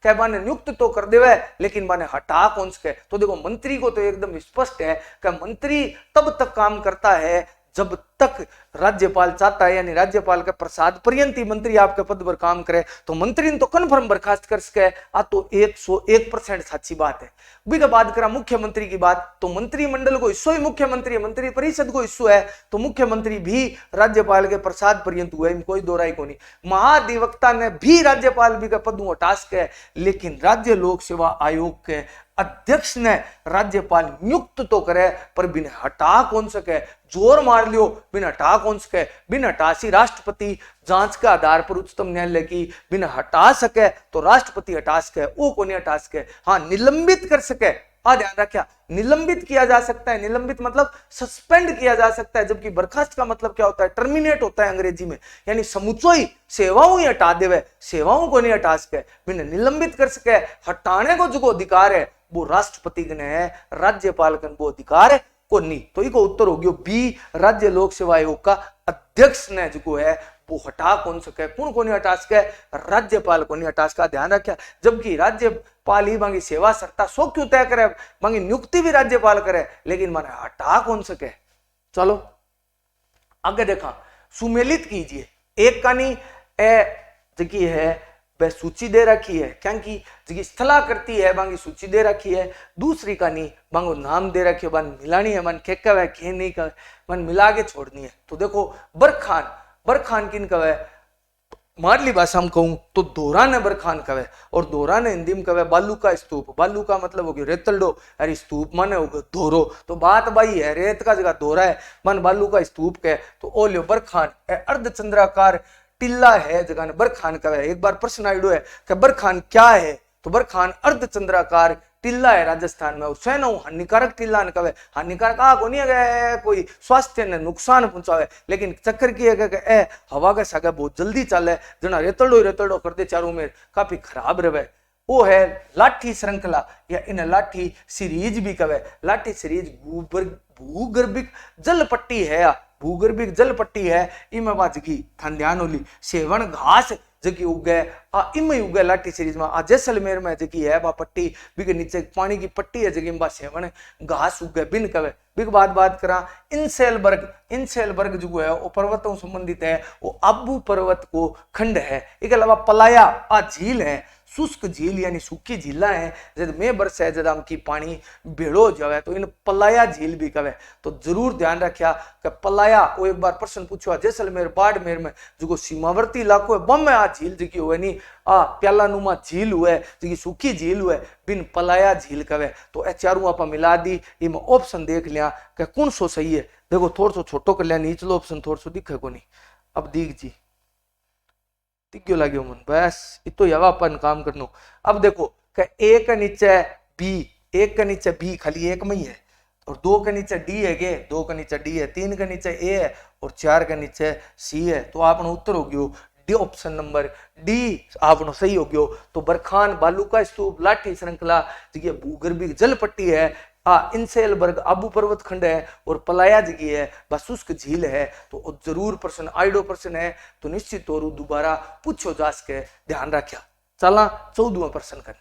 क्या बाने नियुक्त तो कर देवे लेकिन बाने हटा कौन सके? तो देखो मंत्री को तो एकदम स्पष्ट है कि मंत्री तब तक काम करता है जब तक राज्यपाल चाहता है, यानी राज्यपाल के प्रसाद पर्यंत ही मंत्री आपके पद पर काम करे। तो मंत्री ने तो कन्फर्म बर्खास्त कर सके, आ तो 101% सच्ची बात है। भी बात करा मुख्यमंत्री की बात, तो मंत्रिमंडल को हिस्सों ही मुख्यमंत्री है, मंत्री परिषद को हिस्सों है, तो मुख्यमंत्री भी राज्यपाल के प्रसाद पर्यंत हुए, कोई दो राय को नहीं। महाधिवक्ता ने भी राज्यपाल भी का पद टास्क है, लेकिन राज्य लोक सेवा आयोग के अध्यक्ष ने राज्यपाल नियुक्त तो करे पर बिना हटा कौन सके? जोर मार लियो बिना हटा कौन सके? बिना हटा सी राष्ट्रपति जांच के आधार पर उच्चतम न्यायालय की बिना हटा सके तो राष्ट्रपति हटा सके, वो को नहीं हटा सके। हाँ, निलंबित कर सके, ध्यान रखिया, निलंबित किया जा सकता है। निलंबित मतलब सस्पेंड किया जा सकता है, जबकि बर्खास्त का मतलब क्या होता है? टर्मिनेट होता है अंग्रेजी में, यानी समूचो ही सेवाओं ही हटा देवे, सेवाओं को नहीं हटा सके, बिना निलंबित कर सके। हटाने को जो अधिकार है वो राष्ट्रपति ने है, राज्यपाल का वो अधिकार है को नहीं। तो इसको उत्तर हो गया बी, राज्य लोक सेवा आयोग का अध्यक्ष ने जो है वो हटा कौन सके? कौन को नहीं हटा सके? राज्यपाल को नहीं हटा सका। ध्यान रखिया, जबकि राज्यपाल ही मांगी सेवा सरता सो क्यों तय करे, मांगी नियुक्ति भी राज्यपाल करे, लेकिन माने हटा कौन सके? चलो आगे देखा, सुमेलित कीजिए। एक कहानी जकी है वह सूची दे रखी है, क्या की जकी स्थला करती है बांगी सूची दे रखी है। दूसरी कहानी बांगो नाम दे रखी है, बन मिलानी है, मन के कहे के नहीं कहे, मन मिला के छोड़नी है। तो देखो बरखान, बरखान किन कहे? मारली भाषा में कहूं तो दोरा ने बरखान कवे, और दोरा ने हिंदी में कवे बालू का स्तूप। बालू का मतलब हो गया रेतलडो, अरे स्तूप माने हो गया धोरो। तो बात भाई है रेत का जगह दोरा है, मन बालू का स्तूप के तो ओ लियो बरखान। अर्धचंद्राकार टिल्ला है जगह ने बरखान कवे। एक बार प्रश्न आइडो है कि बरखान क्या है, तो बरखान अर्धचंद्राकार टिल्ला है राजस्थान में। उससे हानिकारक टिल्ला ने कहे, हानिकारक आ को नहीं है कोई स्वास्थ्य ने नुकसान पहुंचावे, लेकिन चक्कर की है कि ए हवा के सागे बहुत जल्दी चले, जना रेतड़ो कर दे चारों में काफी खराब रहे। वो है लाठी श्रृंखला या इन लाठी सीरीज भी कहे। लाठी सीरीज भूगर्भिक जल पट्टी है, भूगर्भिक जल पट्टी है। इमें बाजगी थान ध्यान होली सेवन घास जकी उगे इम उगे लाठी सीरीज में। आ जैसलमेर में जकी है बा पट्टी बिके नीचे पानी की पट्टी है जकी बा सेवन घास उगे बिन कवे। बिग बात करा इंसेलबर्ग। इंसेलबर्ग जो है वो पर्वतों संबंधित है, वो आबू पर्वत को खंड है। इसके अलावा पलाया आ झील है, शुष्क झील यानी सूखी झीला है। जब में बरस है जब की पानी भेड़ो जावे तो इन पलाया झील भी कहे। तो जरूर ध्यान रखिया कि पलाया, वो एक बार प्रश्न पूछो जैसलमेर बाड़मेर में जो सीमावर्ती इलाको है बम में आ झील जी हुए नहीं आ प्यालानुमा झील हुए जी सूखी झील हुए बिन पलाया झील कहे। तो ए चारों आप मिला दी, इनमें ऑप्शन देख लिया कि कौन सो सही है। देखो थोड़ा सो छोटो कर लिया, नीचलो ऑप्शन थोड़ा सो दिखे को नहीं। अब दीख जी क्यों लगे मन, बस इतो यवापन काम करनो। अब देखो कि ए के नीचे बी, एक के नीचे बी खाली एक में ही है, और दो के नीचे डी है गे, दो के नीचे डी है, तीन के नीचे ए है और चार के नीचे सी है। तो आपनो उत्तर हो गयो डी, ऑप्शन नंबर डी आपनो सही हो गयो। तो बरखान बालू का स्तूप लाठी श्रृंखला जी भूगर्भिक जल पट्टी है, इंसेलबर्ग आबू पर्वत खंड है, और पलाया जगी है शुष्क झील है। तो जरूर प्रश्न आइडो प्रश्न है, तो निश्चित तौर दोबारा पूछो जा सके, ध्यान रखिया। चला 14वां प्रश्न कर।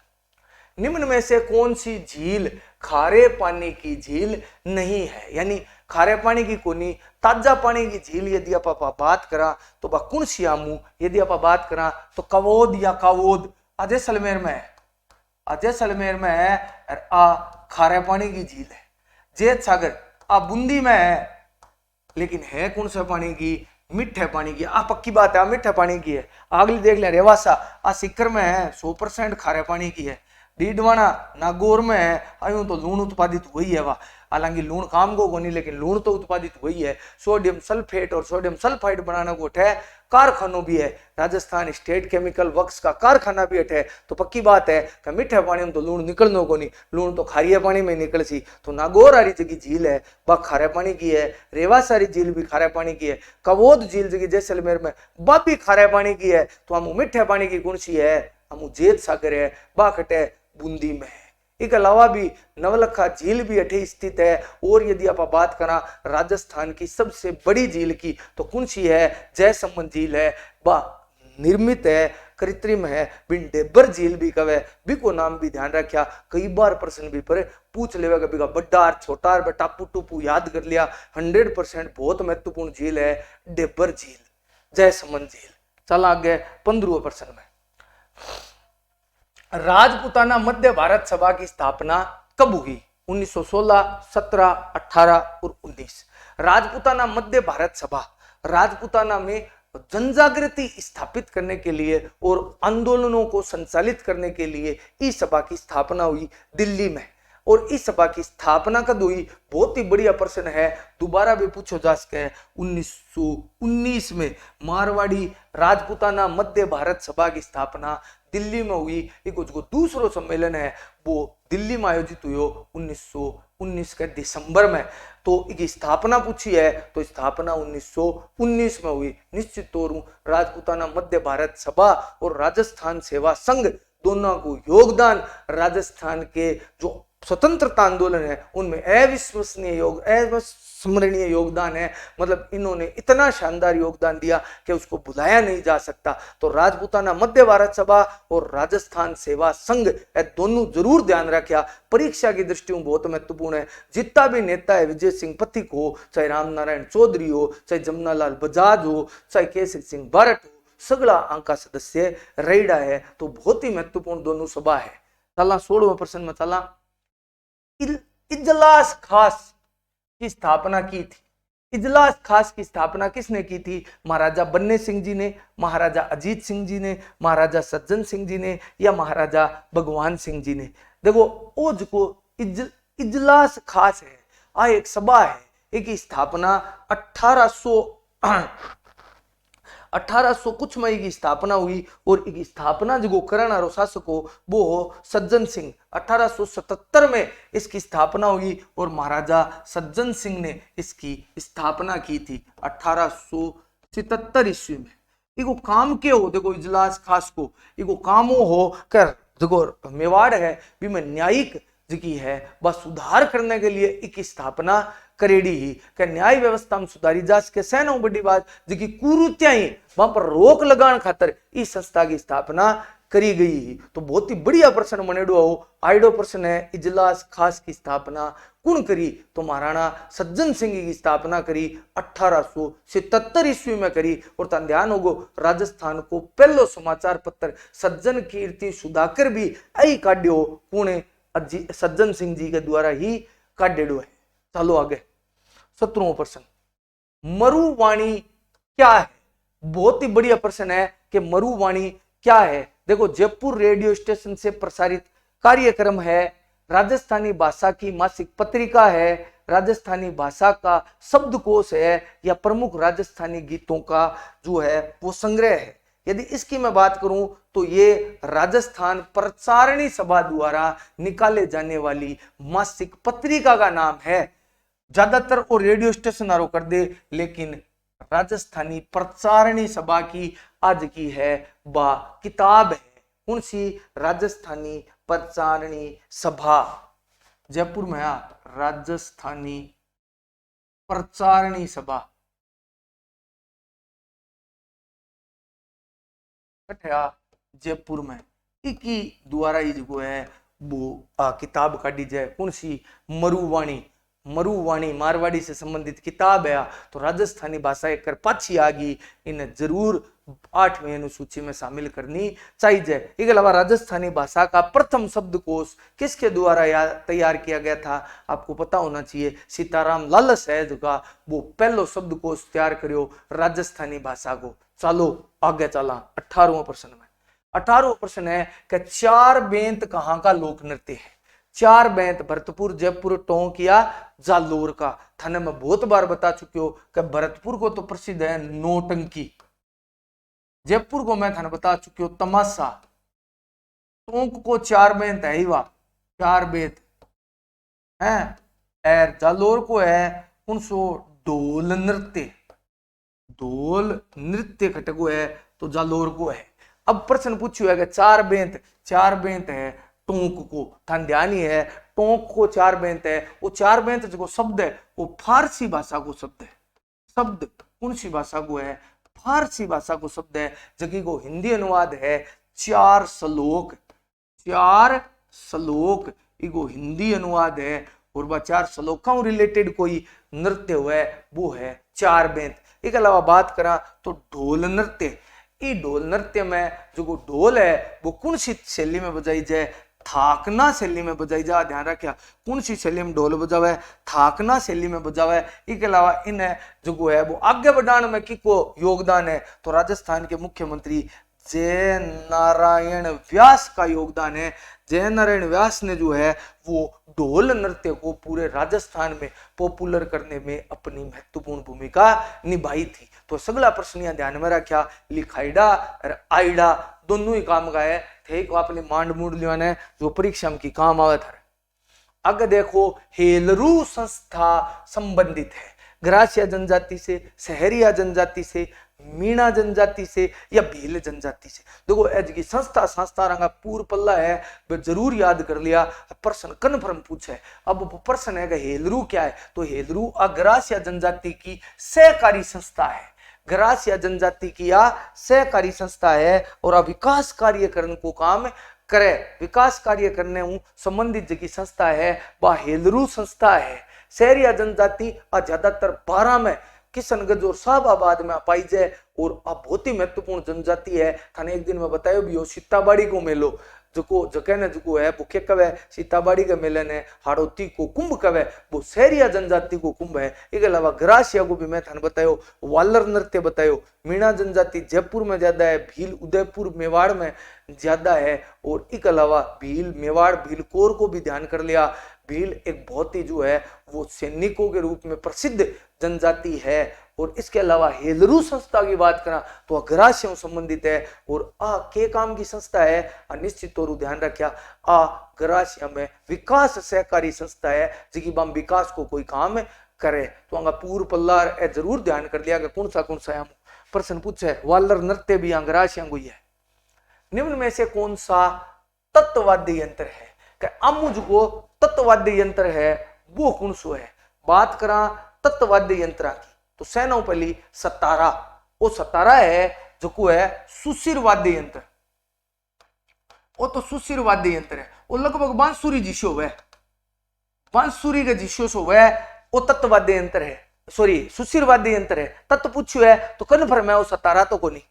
निम्न में से कौन सी झील खारे पानी की झील नहीं है, यानी खारे पानी की कोनी ताजा पानी की झील यदि आप बात करा तो वह कौन सी आमू। यदि आप बात करा तो कवोद या कावोद जैसलमेर में है, जैसलमेर में है आ खारे पानी की झील है। जेत सागर आ बूंदी में है, लेकिन है कौन सा पानी की, मीठे पानी की। आ पक्की बात है, मीठे पानी की है। अगली देख लिया रेवासा आ सिक्कर में है 100% खारे पानी की है। डीडवाना नागौर में है, अयूं तो लूण उत्पादित हुई है वह, हालांकि लूण काम को नहीं लेकिन लूण तो उत्पादित हुई है। सोडियम सल्फेट और सोडियम सल्फाइड बनाना को है कारखानों भी है, राजस्थान स्टेट केमिकल वर्क्स का कारखाना भी है। तो पक्की बात है कि मीठे पानी में तो लूण निकलनो को नहीं, लूण तो खारिया पानी में निकल सी। तो नागौर वाली जगह झील है वह खारे पानी की है, रेवासारी झील भी खारे पानी की है, कवोद झील जगह जैसलमेर में वह भी खारे पानी की है। तो हम मीठे पानी की कौन सी है, हम जेत सागर है बाखट है बूंदी में है। इसके अलावा भी नवलखा झील भी अठे स्थित है। और यदि आप बात करा राजस्थान की सबसे बड़ी झील की तो कौन सी है, जयसमंद झील है, वह निर्मित है कृत्रिम है, बिन डेबर झील भी कवे। बिको नाम भी ध्यान रखिया, कई बार प्रश्न भी पर पूछ लेगा कभी का बड्डा और छोटा और टापू टूपू याद कर लिया। 100% बहुत महत्वपूर्ण झील है डेबर झील, जयसमंद झील। चल आगे 15वें प्रश्न में। राजपूताना मध्य भारत सभा की स्थापना कब हुई? 1916, 17, 18 और 19। राजपूताना मध्य भारत सभा राजपूताना में जनजागृति स्थापित करने के लिए और आंदोलनों को संचालित करने के लिए इस सभा की स्थापना हुई दिल्ली में। और इस सभा की स्थापना कब हुई, बहुत ही बढ़िया प्रश्न है, दोबारा भी पूछो जा सके। 1919 में मारवाड़ी राजपूताना मध्य भारत सभा की स्थापना दिल्ली में हुई। एक जो दूसरो सम्मेलन है वो दिल्ली में आयोजित हुई 1919 के दिसंबर में। तो इसकी स्थापना पूछी है तो स्थापना 1919 में हुई। निश्चित तौर राजपूताना मध्य भारत सभा और राजस्थान सेवा संघ दोनों को योगदान राजस्थान के जो स्वतंत्रता आंदोलन है उनमें अविस्मरणीय योगदान है। मतलब इन्होंने इतना शानदार योगदान दिया कि उसको भुलाया नहीं जा सकता। तो राजपूताना मध्य भारत सभा और राजस्थान सेवा संघ दोनों जरूर ध्यान रखिया, परीक्षा की दृष्टि में बहुत महत्वपूर्ण है। जितना भी नेता है, विजय सिंह पथिक हो, चाहे रामनारायण चौधरी हो, चाहे जमुनालाल बजाज हो, चाहे केसरी सिंह भारत हो, सगला अंका सदस्य रेडा है। तो बहुत ही महत्वपूर्ण दोनों सभा है। चला 16वें प्रश्न में चला। इजलास खास की स्थापना की थी। इजलास खास की स्थापना किसने की थी? महाराजा बन्ने सिंह जी ने, महाराजा अजीत सिंह जी ने, महाराजा सज्जन सिंह जी ने, या महाराजा भगवान सिंह जी ने? देखो ओ जो इजलास खास है, आ एक सभा है, एक स्थापना 1800 कुछ मई की स्थापना हुई, और एक स्थापना जो करण और शासक हो वो हो सज्जन सिंह। 1877 में इसकी स्थापना हुई और महाराजा सज्जन सिंह ने इसकी स्थापना की थी 1877 ईस्वी में। इको काम के हो, देखो इजलास खास को इको कामो हो कर देखो मेवाड़ है भी में न्यायिक की है वह सुधार करने के लिए एक स्थापना करेड़ी ही कि न्याय व्यवस्था में सुधारी जा सके। सैनो बड़ी बात जी कुरूतियां ही वहां पर रोक लगाने खातर इस संस्था की स्थापना करी गई ही। तो बहुत ही बढ़िया प्रश्न बनेडो हो, आइडो प्रश्न है, इजलास खास की स्थापना कौन करी? तो महाराणा सज्जन सिंह की स्थापना करी 1877 ईस्वी में करी। और तन ध्यान होगो राजस्थान को पहलो समाचार पत्र सज्जन कीर्ति सुधाकर भी आई काढ़ो पुणे सज्जन सिंह जी के द्वारा ही काढ़ेड़ो है। चलो आगे 17वां प्रश्न, मरुवाणी क्या है? बहुत ही बढ़िया प्रश्न है कि मरुवाणी क्या है। देखो जयपुर रेडियो स्टेशन से प्रसारित कार्यक्रम है, राजस्थानी भाषा की मासिक पत्रिका है, राजस्थानी भाषा का शब्दकोश है, या प्रमुख राजस्थानी गीतों का जो है वो संग्रह है। यदि इसकी मैं बात करूं तो ये राजस्थान प्रचारणी सभा द्वारा निकाले जाने वाली मासिक पत्रिका का नाम है। ज्यादातर और रेडियो स्टेशन आरो कर दे, लेकिन राजस्थानी प्रचारणी सभा की आज की है बा किताब है। कौन सी? राजस्थानी प्रचारणी सभा, जयपुर में राजस्थानी प्रचारणी सभा जयपुर में इकी द्वारा ही जो है वो किताब काढ़ी जाए। कौन सी? मरुवाणी। मरुवाणी मारवाड़ी से संबंधित किताब है। तो राजस्थानी भाषा एक कर पाछी आ गई, इन्हें जरूर 8वीं अनुसूची में शामिल करनी चाहिए। इसके अलावा राजस्थानी भाषा का प्रथम शब्दकोश किसके द्वारा तैयार किया गया था? आपको पता होना चाहिए, सीताराम लाल सहज का वो पहलो शब्दकोश तैयार करियो राजस्थानी भाषा को। चलो आगे चला 18वां प्रश्न में। 18वां प्रश्न है कि चार बेंत कहाँ का लोक नृत्य है? चार बेंत भरतपुर, जयपुर, टोंक या जालोर का? थाने में बहुत बार बता चुके हो कि भरतपुर को तो प्रसिद्ध है नौटंकी, जयपुर को मैं थाने बता चुकी हूँ तमाशा, टोंक को चार बेंत है ही वाह, चार बेंत है, और जालोर को है उनसो ढोल नृत्य, ढोल नृत्य खटको है तो जालोर को है। अब प्रश्न पूछो है कि चार बेंत है टोंक को, थान ध्यान ही है टोंक को चार बेंत है। वो चार बेंत जो शब्द है वो फारसी भाषा को शब्द है। शब्द कौन सी भाषा को है? फारसी भाषा को शब्द है, जबकि को हिंदी अनुवाद है चार श्लोक। चार श्लोक इको हिंदी अनुवाद है, और वह चार श्लोकों रिलेटेड कोई नृत्य हुआ है वो है चार बेंत। इसके अलावा बात करा तो ढोल नृत्य, इस ढोल नृत्य में जो ढोल है वो कौन सी शैली में बजाई जाए? थाकना शैली में बजाई जा। ध्यान रखिया कौन सी शैली में ढोल बजावे? थाकना शैली में बजावे। इसके अलावा इन्हें जो है वो आगे बढ़ाने में किसको योगदान है? तो राजस्थान के मुख्यमंत्री जय नारायण व्यास का योगदान है। जय नारायण व्यास ने जो है वो ढोल नृत्य को पूरे राजस्थान में पॉपुलर करने में अपनी महत्वपूर्ण भूमिका निभाई थी। तो सगला प्रश्न यहाँ ध्यान में रखा, लिखाईडा और आईडा दोनों ही काम का है थे को अपनी मांड मूड लिया जो परीक्षा की काम आवे था। अगर देखो हेलरू संस्था संबंधित है ग्रासिया जनजाति से, सहरिया जनजाति से, मीणा जनजाति से या भील जनजाति से। देखो एज की संस्था रंगा पूर्व पल्ला है वो जरूर याद कर लिया, प्रश्न कन्फर्म पूछे। अब प्रश्न है कि हेलरू क्या है? तो हेलरू ग्रासिया जनजाति की सहकारी संस्था है, ग्रासिया जनजाति की या सहकारी संस्था है, और विकास कार्य करने को काम करे, विकास कार्य करने संबंधित जो संस्था है वह हेलरू संस्था है। सहरिया जनजाति ज्यादातर 12 में किशनगंज और शाहबाद में पाई जाए, और अब बहुत ही महत्वपूर्ण जनजाति है। थाने एक दिन में बतायो भी हो सीताबाड़ी को मेलो जको जके ने जको है वो के कवे सीताबाड़ी का मेलन है, हाड़ौती को कुंभ कवे वो शहरिया जनजाति को कुंभ है। इसके अलावा ग्रासिया को भी मैं थाने बतायो, वालर नृत्य बतायो, मीणा जनजाति जयपुर में ज्यादा है, भील उदयपुर मेवाड़ में ज्यादा है। और इसके अलावा भील मेवाड़ भील कोर को भी ध्यान कर लिया। भील एक बहुत ही जो है वो सैनिकों के रूप में प्रसिद्ध जनजाति है। और इसके अलावा हेलरू संस्था की बात करा तो अग्रासियों संबंधित है। और आ के काम की संस्था है, निश्चित तौर ध्यान रखा आ ग्रासिया में विकास सहकारी संस्था है जिकी बाम विकास को कोई काम करे। तो अंगा पूर्व पल्लार ए जरूर ध्यान कर लिया कि कौन सा प्रश्न पूछे। वालर नृत्य भी ग्रासिया को ही है। निम्न में से कौन सा तत्ववादी यंत्र है? अमुज को तत्ववादी यंत्र है वो कौन सो है? बात करा तत्ववादी यंत्र की तो सैनो पहली सतारा, वो सतारा है जो को है सुशिरवाद्य यंत्र। वो तो सुशिरवाद्य यंत्र है, वो लगभग बांसुरी जिसो है, बांसुरी के जिसो सो है वो तत्ववाद्य यंत्र है, सॉरी सुशिरवाद्य यंत्र है। तत्व पूछो है तो कन्फर्म है वो सतारा तो को नहीं।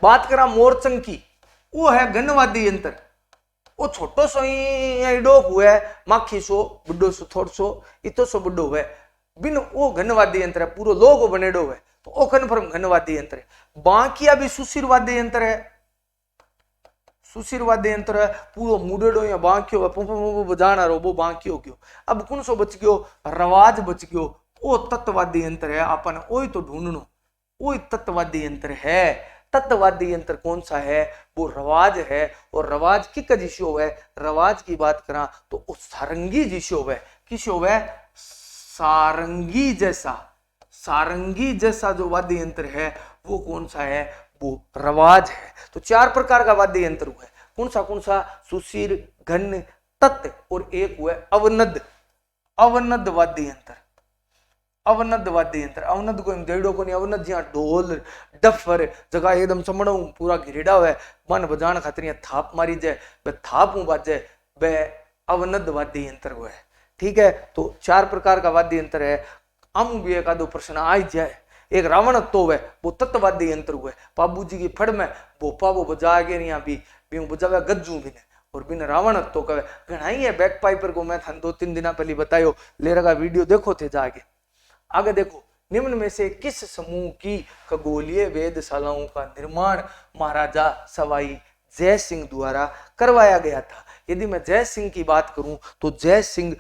बात करा मोरचंग की, वो है घनवाद्य यंत्र, वो छोटो सो ही डोक हुआ है, माखी सो बुड्ढो सो थोड़ सो इतो सो बुड्ढो हुआ है, बिन वो घनवाद्य यंत्र है, पूरा लोगो बनेडो है तो वो कन्फर्म घनवाद्य यंत्र है। बांकिया भी सुशिरवाद्य यंत्र है, सुशिरवाद्य यंत्र है, पूरा मुडेडो या बांकियो बजाना रो वो बांकियो क्यों। अब कौन सो बच गयो? रवाज बच गयो, वो तत्ववाद्य यंत्र है। अपन वही तो ढूंढनो, वही तत्ववाद्य यंत्र है। तत्ववाद्य यंत्र कौन सा है? वो रवाज है। और रवाज की जिसो है, रवाज की बात करा तो वो सारंगी जिसो है, किसो है? सारंगी जैसा, सारंगी जैसा जो वाद्य यंत्र है वो कौन सा है? वो रवाज है। तो चार प्रकार का वाद्य यंत्र हुआ है, कौन सा? सुशिर, घन, तत् और एक हुआ अवनद, अवनद वाद्य यंत्र। अवनद वाद्य यंत्र, अवनद को देड़ो को नहीं, अवनद जहाँ ढोल डफर जगह एकदम समड़ो पूरा घेरेड़ा हुआ है, मन बजान खातिर थाप मारी जाए, वह थाप बाजे, वह अवनद वाद्य यंत्र हुआ है। ठीक है, तो चार प्रकार का वाद्य यंत्र है। हम भी एक आधो प्रश्न आ जाए। एक रावण तो है वो तत्ववाद्य यंत्र हुआ है, बाबू जी की फड़ में भोपा वो बजा के नहीं भी बजावे गज्जू भी ने, और बिन रावण तो कहे घना ही है। बैक पाइपर को मैं थान 2-3 दिन पहले बतायो, ले रहा वीडियो देखो थे जाके। आगे देखो, निम्न में से किस समूह की खगोलीय वेधशालाओं का निर्माण महाराजा सवाई जय सिंह द्वारा करवाया गया था? यदि मैं जय सिंह की बात करूं तो जय सिंह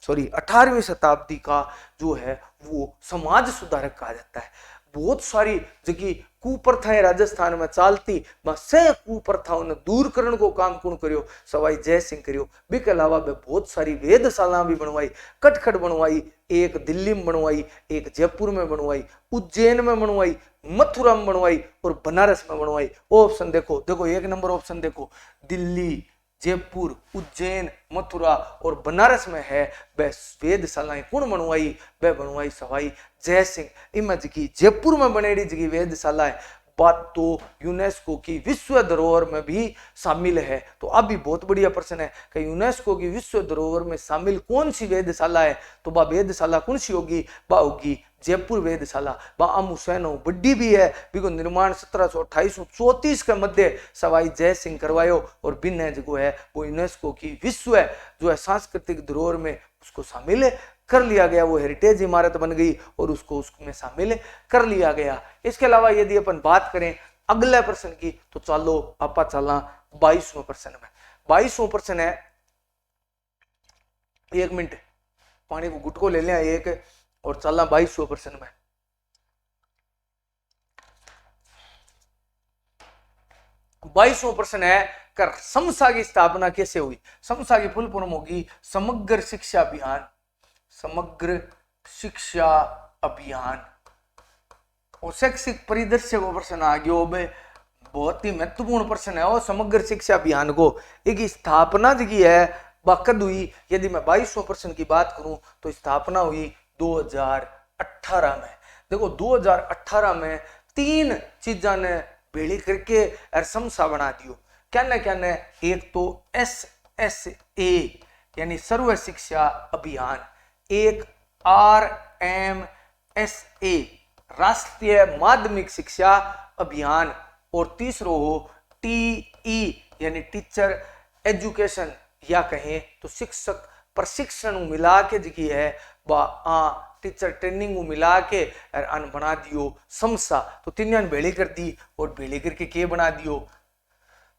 18वीं शताब्दी का जो है वो समाज सुधारक कहा जाता है। बहुत सारी जगह कुप्रथाएं राजस्थान में चालती, से कुप्रथाओं ने दूर करने को काम कौन करियो? सवाई जय सिंह करियो। बिक अलावा बहुत सारी वेधशाला भी बनवाई, कटखट बनवाई, एक दिल्ली में बनवाई, एक जयपुर में बनवाई, उज्जैन में बनवाई, मथुरा में बनवाई और बनारस में बनवाई। ऑप्शन देखो, देखो 1 नंबर ऑप्शन देखो, दिल्ली, जयपुर, उज्जैन, मथुरा और बनारस में है वह वेधशालाएं कौन बनवाई? वह बनवाई सवाई जय सिंह। इनमें जी जयपुर में बनेड़ी जी वेधशाला है, बात तो यूनेस्को की विश्व धरोहर में भी शामिल है। तो अब भी बहुत बढ़िया प्रश्न है कि यूनेस्को की विश्व धरोहर में शामिल कौन सी वेधशाला है? तो वह वेधशाला कौन सी होगी? वह होगी जयपुर वेधशाला। वह अमुसैनो बड्डी भी है, बिको निर्माण 1728-34 के मध्य सवाई जय सिंह करवायो और बिन जो है वो यूनेस्को की विश्व जो है सांस्कृतिक धरोहर में उसको शामिल कर लिया गया। वो हेरिटेज इमारत बन गई और उसको उसमें शामिल कर लिया गया। इसके अलावा यदि अपन बात करें अगले प्रश्न की तो चलो आपा चलना 22वें प्रश्न में। 22वां प्रश्न है, 1 मिनट पानी को गुटको ले लिया एक और चलना 22वें प्रश्न में। 22वां प्रश्न है कर समसा की स्थापना कैसे हुई? समसा की फुल फॉर्म होगी समग्र शिक्षा अभियान, समग्र शिक्षा अभियान। और शैक्षिक परिदृश्य को प्रश्न आ गया, बहुत ही महत्वपूर्ण प्रश्न है। और समग्र शिक्षा अभियान को एक स्थापना जी है वह कद हुई? यदि मैं 22वें प्रश्न की बात करूं तो स्थापना हुई 2018 में। देखो 2018 में 3 चीजा ने भेड़ी करके समसा बना दियो। क्या न एक तो SSA यानी सर्व शिक्षा अभियान, एक RMSA राष्ट्रीय माध्यमिक शिक्षा अभियान और तीसरो हो TE यानी टीचर एजुकेशन या कहें तो शिक्षक प्रशिक्षण मिला के जी है टीचर ट्रेनिंग मिला के अन बना दियो समसा। तो तीन भेड़ी कर दी और भेड़ी करके के बना दियो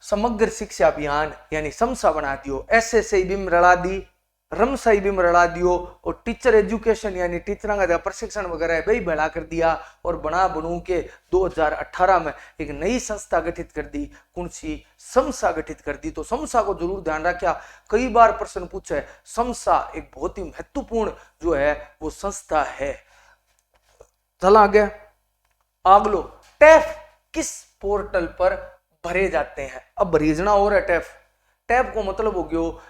समग्र शिक्षा अभियान यानी समसा बना दियो। एसएसआई बिम रला दी, रमसाई बिम रला दियो और टीचर एजुकेशन यानी टीचर का प्रशिक्षण वगैरह वही बढ़ा कर दिया और बनू के 2018 में एक नई संस्था गठित कर दी। कौन सी? समसा गठित कर दी। तो समसा को जरूर ध्यान रखा, कई बार प्रश्न पूछा है। समसा एक बहुत ही महत्वपूर्ण जो है वो संस्था है। चला आगे आगलो टैफ किस पोर्टल पर भरे जाते हैं? अब भरीजना और है टैफ। टैफ को मतलब हो गयो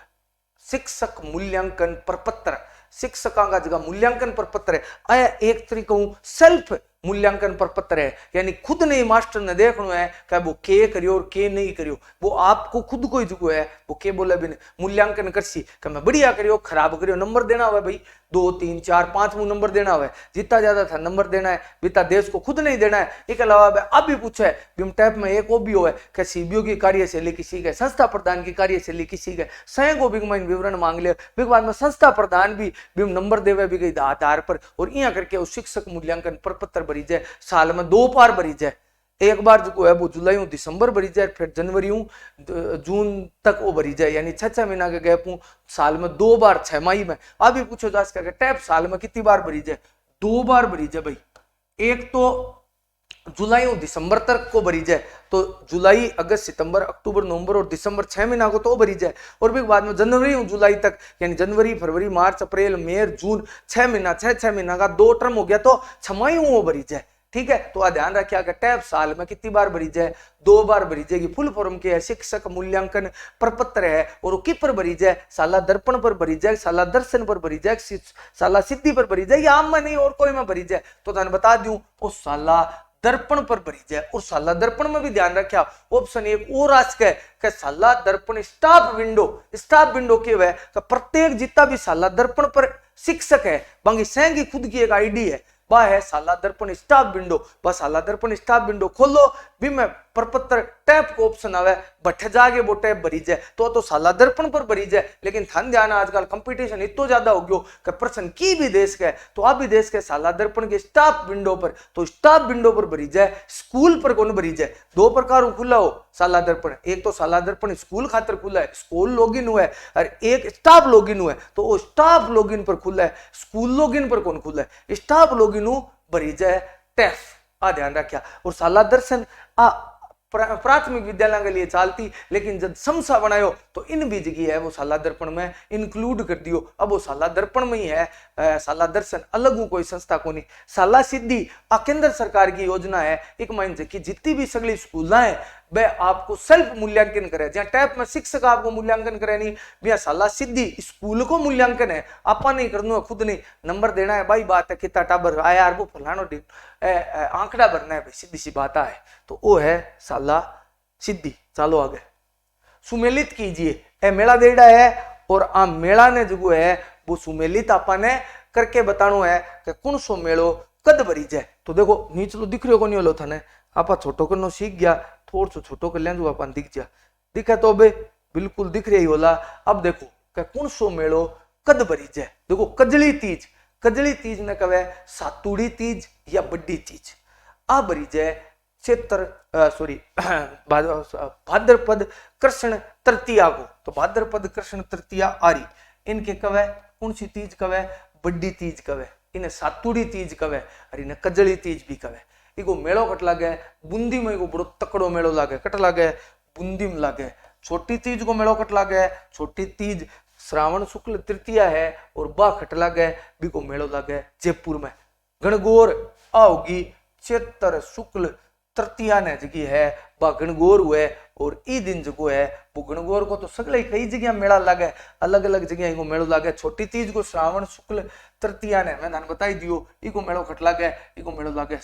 शिक्षक मूल्यांकन प्रपत्र। शिक्षकों का जगह मूल्यांकन प्रपत्र है। आया एक तरीका सेल्फ मूल्यांकन प्रपत्र है, यानी खुद नहीं मास्टर ने देखना है कि वो के करियो और के नहीं करियो, वो आपको खुद को ही जो है वो के बोले भी मूल्यांकन करसी कि मैं बढ़िया करियो खराब करियो। नंबर देना हुआ भाई 2 3 4 5 नंबर देना हुआ है, जितना ज्यादा था नंबर देना है, बीता देश को खुद नहीं देना है। एक अलावा अब भी पूछा है बिम टैप में एक वो भी हो है कि सीबीओ की कार्यशैली किसी का, संस्था प्रधान की कार्यशैली किसी का, स्वयं को बिगमाइन विवरण मांग ले, बिग बाद में संस्था प्रधान भी बिम नंबर देवे भी गई आधार पर और यहाँ करके उस शिक्षक मूल्यांकन प्रपत्र भरी जाए। साल में 2 बार भरी जाए, एक बार जो है वो जुलाई दिसंबर भरी जाए, फिर जनवरी जून तक वो भरी जाए, यानी 6 महीना के गैप साल में 2 बार 6 माही में। अभी पूछो जा सके टैप साल में कितनी बार भरी जाए? 2 बार भरी जाए भाई। एक तो जुलाई दिसंबर तक को भरी जाए, तो जुलाई अगस्त सितंबर अक्टूबर नवंबर और दिसंबर 6 महीना को तो भरी जाए, और भी बाद में जनवरी जुलाई तक यानी जनवरी फरवरी मार्च अप्रैल मई जून 6 महीना 6 महीना का 2 टर्म हो गया तो 6 माही वो भरी जाए। ठीक है, तो ध्यान रखिए कि टैप साल में कितनी बार भरी जाए? 2 बार भरी जाएगी। फुल फॉर्म के है शिक्षक मूल्यांकन प्रपत्र है, और वो किस पर भरी जाए? साला दर्पण पर भरी जाए, साला दर्शन पर भरी जाए, साला सिद्धि पर भरी जाए, या आम में नहीं और कोई में भरी जाए? तो मैं बता दूं वो साला दर्पण पर भरी जाए। और साला दर्पण में भी ध्यान रखा ऑप्शन एक और आज के साला दर्पण स्टाफ विंडो के वह प्रत्येक जितना भी साला दर्पण पर शिक्षक है बाकी सैंग की खुद की एक आईडी है, वह है साला दर्पण स्टाफ विंडो। बस साला दर्पण स्टाफ विंडो खोलो भी मैं प्रपत्र टैप को ऑप्शन आवे बठ जागे वो टैप भरी जाए तो साला दर्पण पर भरी जाए। लेकिन ध्यान ध्यान आजकल कंपटीशन इतना ज्यादा हो गयो कि प्रश्न की भी देश के तो आप भी देश के साला दर्पण के स्टाफ विंडो पर, तो स्टाफ विंडो पर भरी जाए, स्कूल पर कौन भरी जाए? 2 प्रकार खुला हो साला दर्पण, एक तो साला दर्पण स्कूल खातर खुला है, स्कूल लॉगिन हुआ है, और एक स्टाफ लॉगिन हुआ है, तो वो स्टाफ लॉगिन पर खुला है, स्कूल लॉगिन पर कौन खुला है? स्टाफ लॉगिन भरी जाए टैफ। ध्यान रखा। और साला दर्शन प्राथमिक विद्यालय के लिए चलती, लेकिन जब समसा बनायो तो इन भी जगह है वो साला दर्पण में इंक्लूड कर दियो। अब वो साला दर्पण में ही है, साला दर्शन अलग कोई संस्था को नहीं। साला सिद्धि केंद्र सरकार की योजना है, एक माइन की जितनी भी सगली स्कूल है वह आपको सेल्फ मूल्यांकन करे। जहां टैप में शिक्षक आपको मूल्यांकन करे नहीं, भैया साला सिद्धि स्कूल को मूल्यांकन है, आपा नहीं करना खुद नहीं नंबर देना है भाई, बात है कितना टाबर आया यार वो फलानो आंकड़ा भरना है भाई, सीधी सी बात है। तो वो है साला सिद्धि। चलो आगे सुमेलित कीजिए। ए मेला देड़ा है और आ मेला ने जो है वो सुमेलित आपा ने करके बतानो है कि कौन सो मेलो कद भरी जाए। तो देखो नीचलो दिख रही को नहीं होलो थाने, आपा छोटो करनो सीख गया, थोड़ा सा छोटो कर लें अपन दिख जा दिखा तो बे बिल्कुल दिख रही होला। अब देखो कि कौन सो मेलो कद भरी जाए। देखो कजली तीज ने कहे सातुड़ी तीज या बड्डी तीज आ भरी जाए भाद्रपद कृष्ण तृतीया को। तो भाद्रपद कृष्ण तृतीया आरी इनके कवे कौन सी तीज कवे? बड्डी तीज कवे, इन्हें सातुड़ी तीज कवे और इन्हें कजली तीज भी कवे। इको मेलो कट लागे बूंदी में इको बड़ो तकड़ो मेलो लागे, कट लागे बूंदी में लागे। छोटी तीज को मेलो कट लागे, छोटी तीज श्रावण शुक्ल तृतीया है और बा खट लागे बिको मेलो लागे जयपुर में। गणगौर आओगी चैत्र शुक्ल तृतीया ने जगह है बा गणगौर हुए, और ई दिन जो है वो गणगौर को तो सगले कई जगह मेला लागे, अलग अलग जगह इको मेलो लागे। छोटी तीज को श्रावण शुक्ल तृतीया ने मैं थाने बताई दियो इको मेलो खट लागे, इको मेलो लागे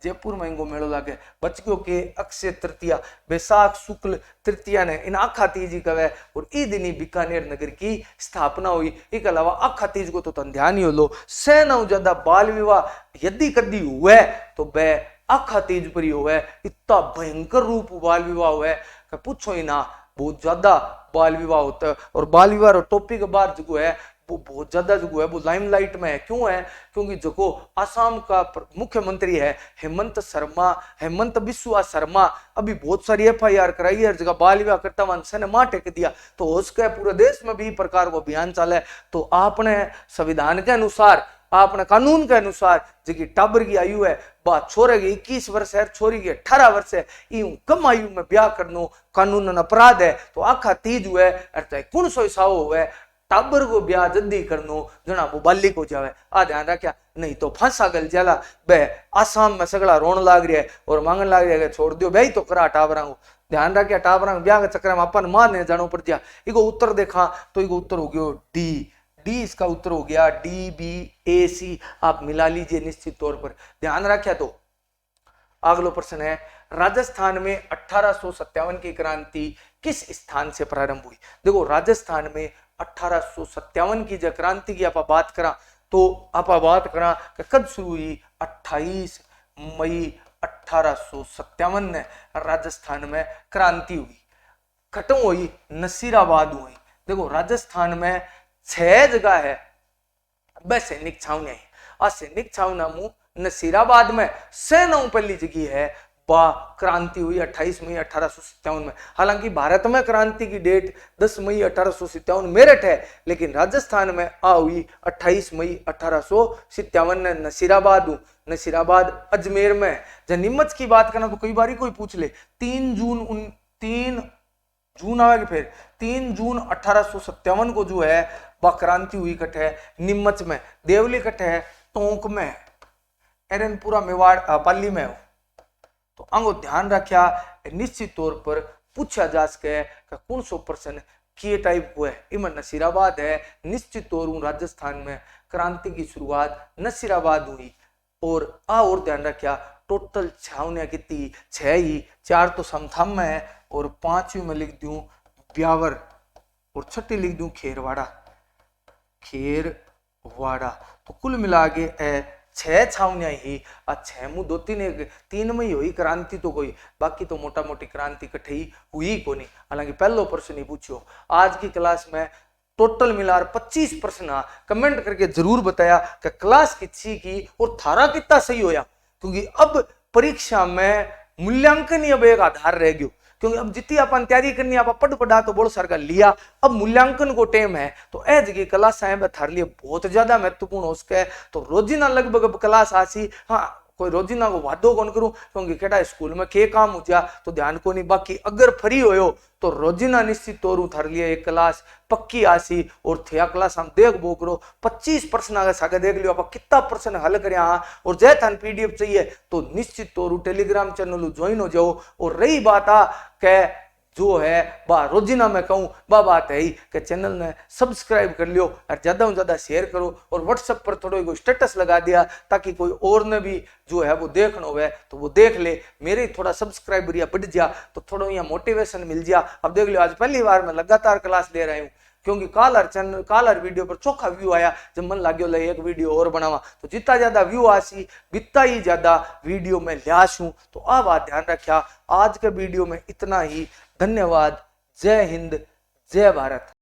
जयपुर में इनको मेलो लागे। बचकियों के अक्षय तृतीया बैसाख शुक्ल तृतीया ने इन आखा तीज ही कवे, और ई दिन ही बीकानेर नगर की स्थापना हुई। एक अलावा आखा तीज को तो ध्यान ही हो लो, से न ज्यादा बाल विवाह यदि कदी हुए तो वह आखा तीज पर ही हुआ है। इतना भयंकर रूप बाल विवाह हुआ है, कि पूछो ही ना, बहुत ज्यादा बाल विवाह होता है। और बाल विवाह और टॉपिक के बाद जो है वो बहुत ज्यादा जो है वो लाइमलाइट में है। क्यों है? क्योंकि जो असम का मुख्यमंत्री है हेमंत बिस्वा शर्मा, अभी बहुत सारी FIR कराई है, जगह बाल विवाह करता वंश ने मां टेक दिया। तो उसके पूरे देश में भी प्रकार को अभियान चला है। तो आपने संविधान के अनुसार, आपने कानून के अनुसार जी टाबर की आयु है बात छोरे की 21 वर्ष है, छोरी की 18 वर्ष है, यूं कम आयु में ब्याह करनो कानून अपराध है। तो आखा तीज हुए चाहे कौन सो हिसाब हुए टाबर को ब्याह जल्दी करनो जना वो बालिक हो जावे। आ ध्यान रखा, नहीं तो फंसा गल जाला बे आसाम में सगड़ा रोन लाग रहा है और मांगन लाग रहा है छोड़ दियो भाई तो करा टाबरा को। ध्यान रखिया टाबरा ब्याह के चक्कर में अपन मां ने जानो पड़ दिया। इको उत्तर देखा तो इको उत्तर हो गयो डी इसका उत्तर हो गया DBAC। आप मिला लीजिए निश्चित तौर पर। ध्यान रखिया। तो अगला प्रश्न है, राजस्थान में 1857 की क्रांति किस स्थान से प्रारंभ हुई? देखो राजस्थान में 1857 की जो क्रांति की आप बात करा तो आप बात करा कि कब शुरू हुई? 28 मई 1857 में राजस्थान में क्रांति हुई। खत्म हुई नसीराबाद हुई। देखो राजस्थान में 6 जगह है वह सैनिक छावनी है। और सैनिक छावना मुंह नसीराबाद में सेनाओं पहली जगह है बा क्रांति हुई 28 मई 1857 में। हालांकि भारत में क्रांति की डेट 10 मई 1857 मेरठ है, लेकिन राजस्थान में हुई 28 मई 1857 ने नसीराबाद अजमेर में। जब नीमच की बात करना तो कई बार कोई पूछ ले 3 जून आवेगी, फिर 3 जून 1857 को जो है वह क्रांति हुई कट है नीमच में, देवली कट है टोंक में, एरनपुरा मेवाड़ पाली में हो। तो अंगो ध्यान रखा निश्चित तौर पर पूछा जा सके कौन सो प्रश्न किए टाइप हुआ है। इमन नसीराबाद है। निश्चित तौर राजस्थान में क्रांति की शुरुआत नसीराबाद हुई। और ध्यान रखा टोटल छावनियां कितनी? 6 ही, 4 तो समथम में है और 5वीं में लिख दूं ब्यावर और 6ठी लिख दूं खेरवाड़ा। तो कुल मिला के 6 छावनियां ही 6 मुंह 2-3 में ही हुई क्रांति तो कोई, बाकी तो मोटा मोटी क्रांति कठी हुई को नहीं। हालांकि पहलो प्रश्न नहीं पूछो। आज की क्लास में टोटल मिलाकर 25 प्रश्न कमेंट करके जरूर बताया कि क्लास कितनी की और थारा कितना सही होया, क्योंकि अब परीक्षा में मूल्यांकन ही अब एक आधार रह गयो। क्योंकि अब जितनी अपन तैयारी करनी आप पढ़ा तो बहुत सारा लिया, अब मूल्यांकन को टाइम है। तो ए जगह क्लास है थारे लिए बहुत ज्यादा महत्वपूर्ण हो सके। तो रोजीना लगभग क्लास आसी, हाँ कोई रोजीना को वादो कौन करूं क्योंकि केटा स्कूल में के काम हो जा तो ध्यान को नहीं। बाकी अगर फ्री हो तो रोजीना निश्चित तौर थारे लिए एक क्लास पक्की आसी। और थिया क्लास हम देख बो करो 25 प्रश्न अगर सागे देख लियो आप कितना प्रश्न हल कर। और जय थान PDF चाहिए तो निश्चित तौर टेलीग्राम चैनल ज्वाइन हो जाओ। और रही बात के जो है बा रोजीना मैं कहूँ बा बात है ही कि चैनल ने सब्सक्राइब कर लियो और ज्यादा से ज्यादा शेयर करो। और व्हाट्सएप पर थोड़ा स्टेटस लगा दिया ताकि कोई और ने भी जो है वो देखना हो तो वो देख ले। मेरे थोड़ा सब्सक्राइबर या बढ़ जा तो थोड़ा यहाँ मोटिवेशन मिल जा। अब देख लो आज पहली बार मैं लगातार क्लास ले रहा हूँ क्योंकि कालर वीडियो पर चोखा व्यू आया। जब मन लाग्यो ले एक वीडियो और बनावा तो जितना ज्यादा व्यू आसी बितना ही ज्यादा वीडियो में ल्यासूं। तो आ बात ध्यान रखा। आज के वीडियो में इतना ही। धन्यवाद। जय हिंद, जय भारत।